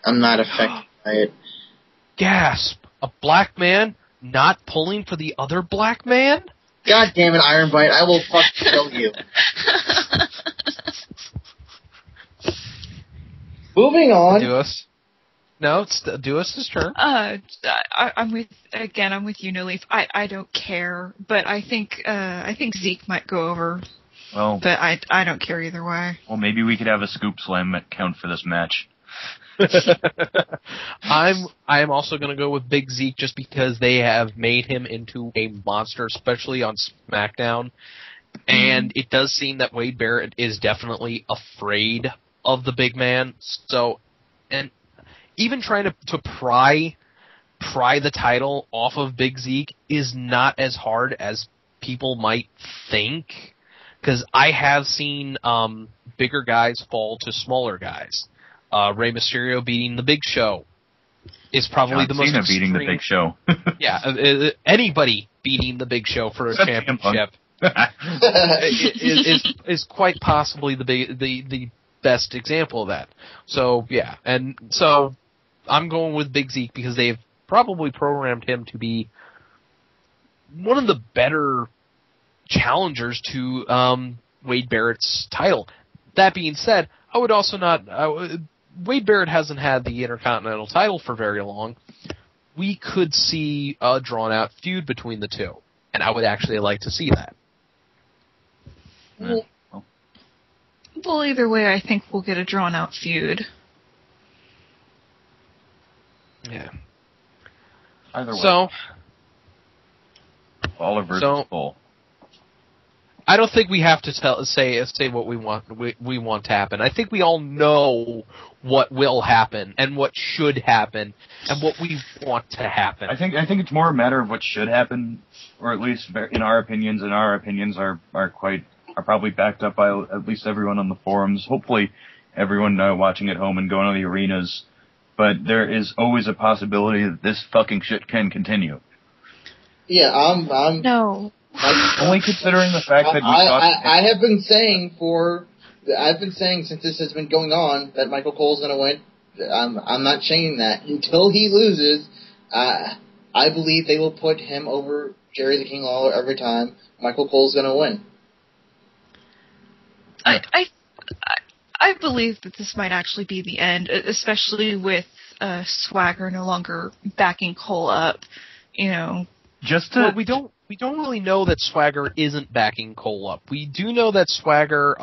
affected by it. Gasp! A black man not pulling for the other black man? God damn it, Iron Bite! I will fucking kill you. Moving on. No, it's Duos' turn. I'm with you, No Leaf. I don't care, but I think Zeke might go over. Well, but I don't care either way. Well, maybe we could have a scoop slam count for this match. I'm also going to go with Big Zeke just because they have made him into a monster, especially on SmackDown. And it does seem that Wade Barrett is definitely afraid of the big man. So, and even trying to pry the title off of Big Zeke is not as hard as people might think. Because I have seen bigger guys fall to smaller guys. Rey Mysterio beating the Big Show is probably John the most Cena extreme. beating the Big Show. Yeah, anybody beating the Big Show for a championship is quite possibly the best example of that. So yeah, and so I'm going with Big Zeke because they've probably programmed him to be one of the better challengers to Wade Barrett's title. That being said, I would also not. Wade Barrett hasn't had the Intercontinental title for very long. We could see a drawn-out feud between the two, and I would actually like to see that. Well, either way, I think we'll get a drawn-out feud. Yeah. Either way. So, Baller versus Bull. I don't think we have to say what we want to happen. I think we all know what will happen and what should happen and what we want to happen. I think it's more a matter of what should happen, or at least in our opinions, and our opinions are probably backed up by at least everyone on the forums. Hopefully, everyone watching at home and going to the arenas. But there is always a possibility that this fucking shit can continue. Yeah, I'm No. Only considering the fact that I have been saying since this has been going on that Michael Cole's going to win. I'm not changing that until he loses. I believe they will put him over Jerry the King Lawler every believe that this might actually be the end, especially with Swagger no longer backing Cole up. You know, well, we don't really know that Swagger isn't backing Cole up. We do know that Swagger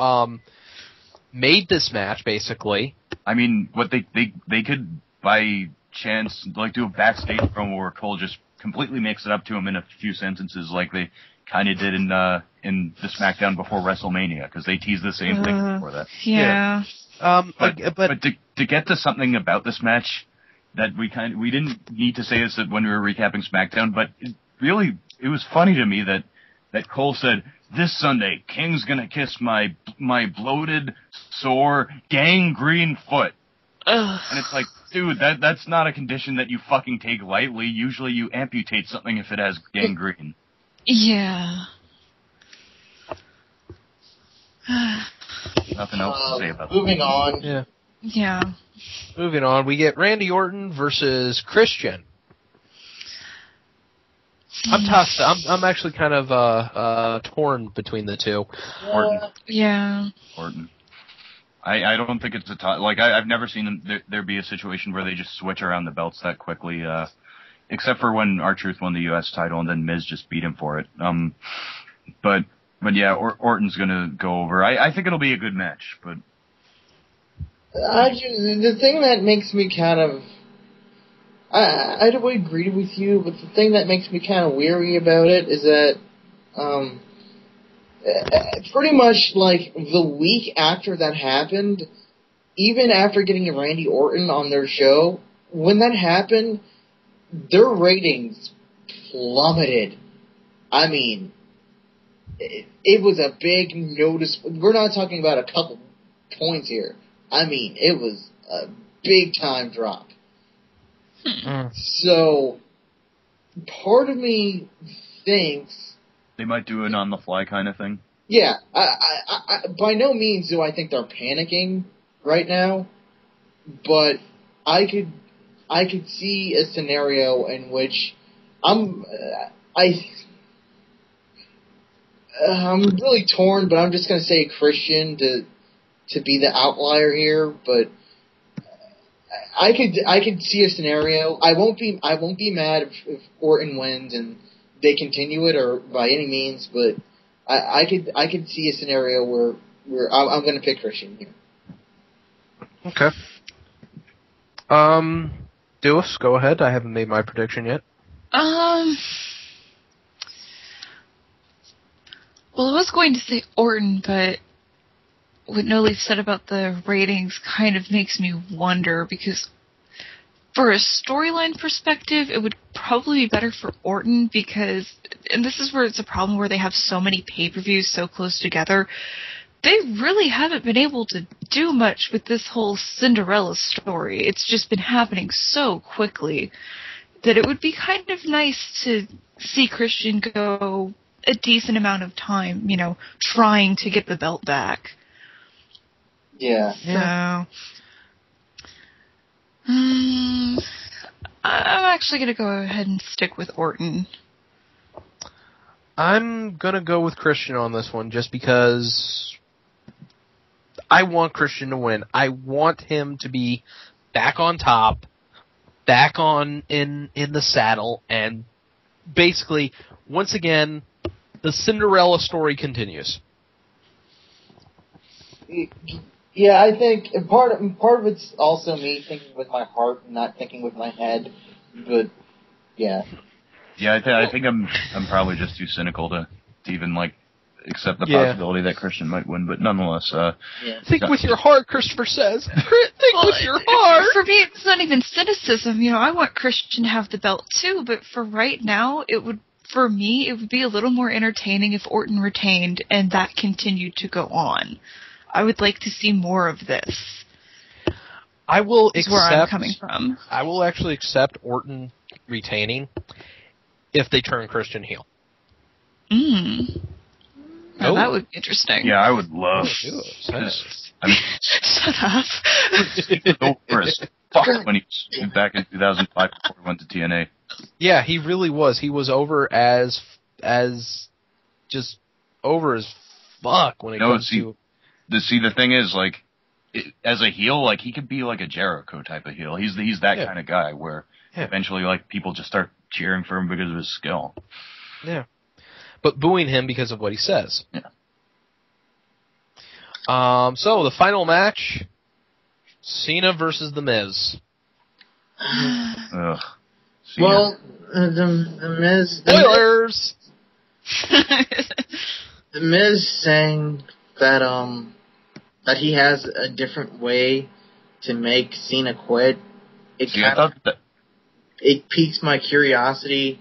made this match basically. I mean, what they could by chance like do a backstage promo where Cole just completely makes it up to him in a few sentences, like they kind of did in the SmackDown before WrestleMania, because they teased the same thing before that. Yeah. But to get to something about this match that we didn't need to say this when we were recapping SmackDown, but it was funny to me that Cole said, "This Sunday, King's gonna kiss my bloated, sore, gangrene foot." Ugh. And it's like, dude, that's not a condition that you fucking take lightly. Usually you amputate something if it has gangrene. Yeah. Nothing else to say about that. Moving on. Yeah. Yeah. Moving on, we get Randy Orton versus Christian. I'm tough. I'm actually kind of torn between the two. Orton. Yeah. Orton. I don't think it's I've never seen there be a situation where they just switch around the belts that quickly, except for when R-Truth won the U.S. title and then Miz just beat him for it. But yeah, Orton's gonna go over. I think it'll be a good match, but the thing that makes me kind of, I don't agree with you, but the thing that makes me kind of weary about it is that, pretty much like the week after that happened, even after getting Randy Orton on their show, when that happened, their ratings plummeted. I mean, it was a big notice. We're not talking about a couple points here. I mean, it was a big time drop. So, part of me thinks they might do an on-the-fly kind of thing. Yeah, I by no means do I think they're panicking right now, but I could see a scenario in which I'm really torn, but I'm just gonna say Christian to be the outlier here, but I could see a scenario. I won't be mad if Orton wins and they continue it, or by any means, but I could see a scenario where I'm going to pick Christian here. Okay. Dewis, go ahead. I haven't made my prediction yet. Well, I was going to say Orton, but what Noli said about the ratings kind of makes me wonder, because for a storyline perspective, it would probably be better for Orton because, and this is where it's a problem where they have so many pay-per-views so close together, they really haven't been able to do much with this whole Cinderella story. It's just been happening so quickly that it would be kind of nice to see Christian go a decent amount of time, trying to get the belt back. Yeah. So, I'm actually going to go ahead and stick with Orton. I'm going to go with Christian on this one just because I want Christian to win. I want him to be back on top, back on in the saddle, and basically, once again, the Cinderella story continues. Yeah, I think part of it's also me thinking with my heart and not thinking with my head, but yeah. Yeah, I think I'm probably just too cynical to even accept the possibility that Christian might win, but nonetheless. Think with your heart, Christopher says. Think with your heart. For me, it's not even cynicism. I want Christian to have the belt too, but for right now, it would be a little more entertaining if Orton retained and that continued to go on. I would like to see more of this. I will accept where I'm coming from. I will actually accept Orton retaining if they turn Christian heel. Now that would be interesting. Yeah, I would love Shut up. Over as fuck when he was back in 2005 before he went to TNA. Yeah, he really was. He was over as just over as fuck when it comes to. The thing is, as a heel, like, he could be like a Jericho type of heel. He's that kind of guy where eventually, like, people just start cheering for him because of his skill. Yeah. But booing him because of what he says. Yeah. So, the final match, Cena versus The Miz. Ugh. Cena. Well, the Miz... Spoilers! The Miz saying that he has a different way to make Cena quit. It piques my curiosity.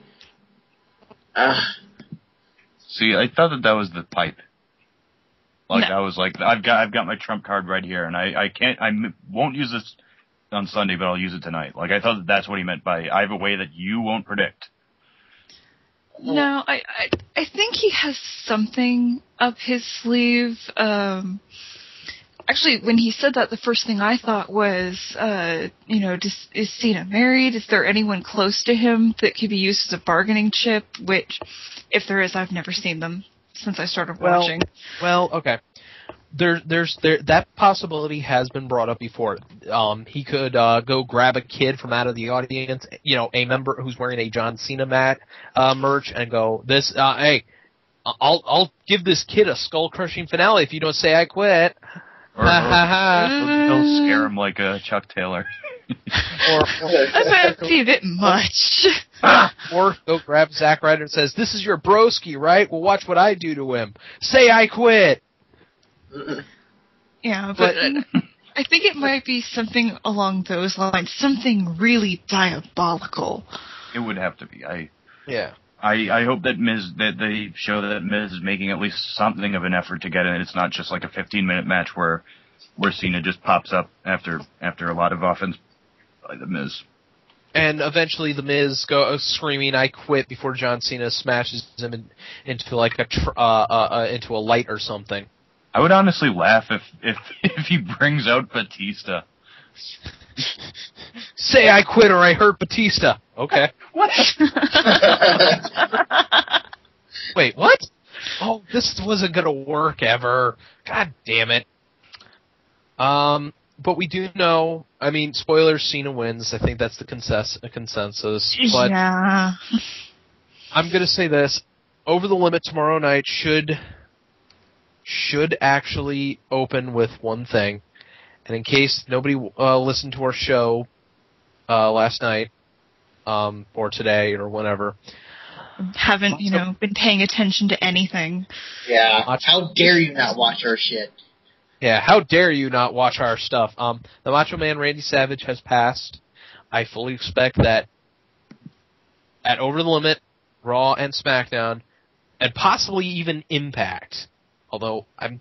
See, I thought that was the pipe. Like, No. I was like, I've got my trump card right here, and I won't use this on Sunday, but I'll use it tonight. Like, I thought that's what he meant by, I have a way that you won't predict. No, I think he has something up his sleeve. Actually, when he said that, the first thing I thought was, is Cena married? Is there anyone close to him that could be used as a bargaining chip? Which, if there is, I've never seen them since I started watching. Well, okay. That possibility has been brought up before. He could go grab a kid from out of the audience, a member who's wearing a John Cena merch, and go, hey, I'll give this kid a skull-crushing finale if you don't say I quit. Or he'll scare him like Chuck Taylor. That might be a bit much. Or go grab Zack Ryder and says, this is your broski, right? Well, watch what I do to him. Say I quit. Yeah, but I think it might be something along those lines, something really diabolical. It would have to be. I hope that they show that Miz is making at least something of an effort to get in. It's not just like a 15-minute match where Cena just pops up after a lot of offense by the Miz. And eventually the Miz goes screaming, I quit, before John Cena smashes him into like into a light or something. I would honestly laugh if he brings out Batista. Say I quit or I hurt Batista. Okay. What? Wait, what? Oh, this wasn't gonna work ever. God damn it. But we do know, I mean, spoilers, Cena wins. I think that's the consensus. But yeah. I'm gonna say this. Over the Limit tomorrow night should actually open with one thing. And in case nobody listened to our show last night, or today, or whenever, haven't, been paying attention to anything. Yeah, how dare you not watch our shit? Yeah, how dare you not watch our stuff? The Macho Man Randy Savage has passed. I fully expect that at Over the Limit, Raw and SmackDown, and possibly even Impact, although I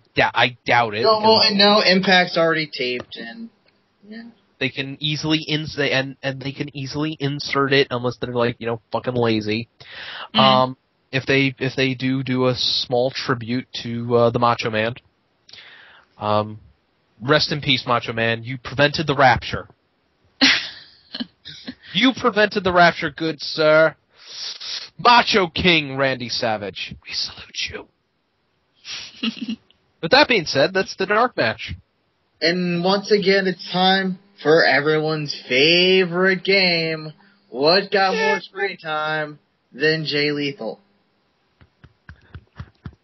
doubt it. No, Impact's already taped, and yeah. They can easily they can easily insert it unless they're like fucking lazy. Mm-hmm. If they do a small tribute to the Macho Man. Rest in peace, Macho Man. You prevented the rapture. You prevented the rapture, good sir. Macho King Randy Savage. We salute you. With that being said, that's the dark match. And once again, it's time for everyone's favorite game. What got more screen time than Jay Lethal?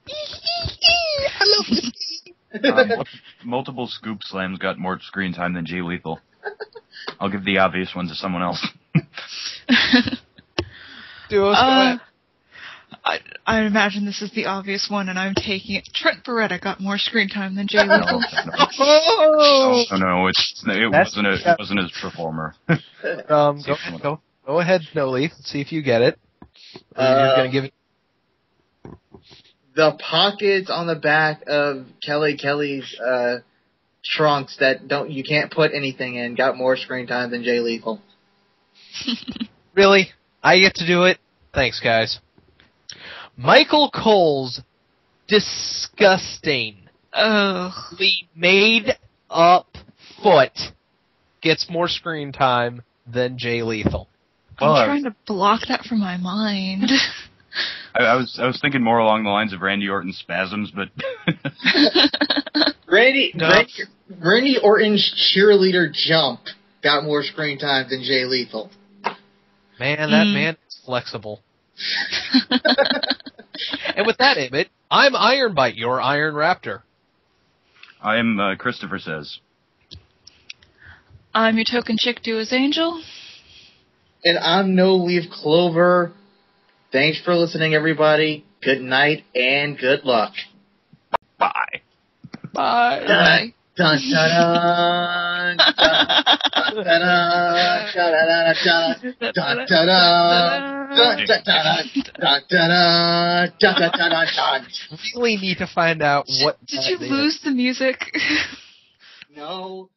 I love this game. Multiple scoop slams got more screen time than Jay Lethal. I'll give the obvious one to someone else. I imagine this is the obvious one, and I'm taking it. Trent Beretta got more screen time than Jay Lethal. No, it wasn't his performer. Go ahead, No Leaf. Let's see if you get it. You're gonna give it. The pockets on the back of Kelly's trunks that you can't put anything in got more screen time than Jay Lethal. Really? I get to do it? Thanks, guys. Michael Cole's disgusting, made up foot gets more screen time than Jay Lethal. I'm trying to block that from my mind. I was thinking more along the lines of Randy Orton's spasms, but Randy Orton's cheerleader jump got more screen time than Jay Lethal. Man, that man is flexible. And with that, Emmett, I'm Ironbite, your Iron Raptor. I am Christopher Says. I'm your token chick to his angel. And I'm No Leaf Clover. Thanks for listening, everybody. Good night and good luck. Bye. Bye. Bye. Dun dun dun dun. Really need to find out what. Did you lose the music? No.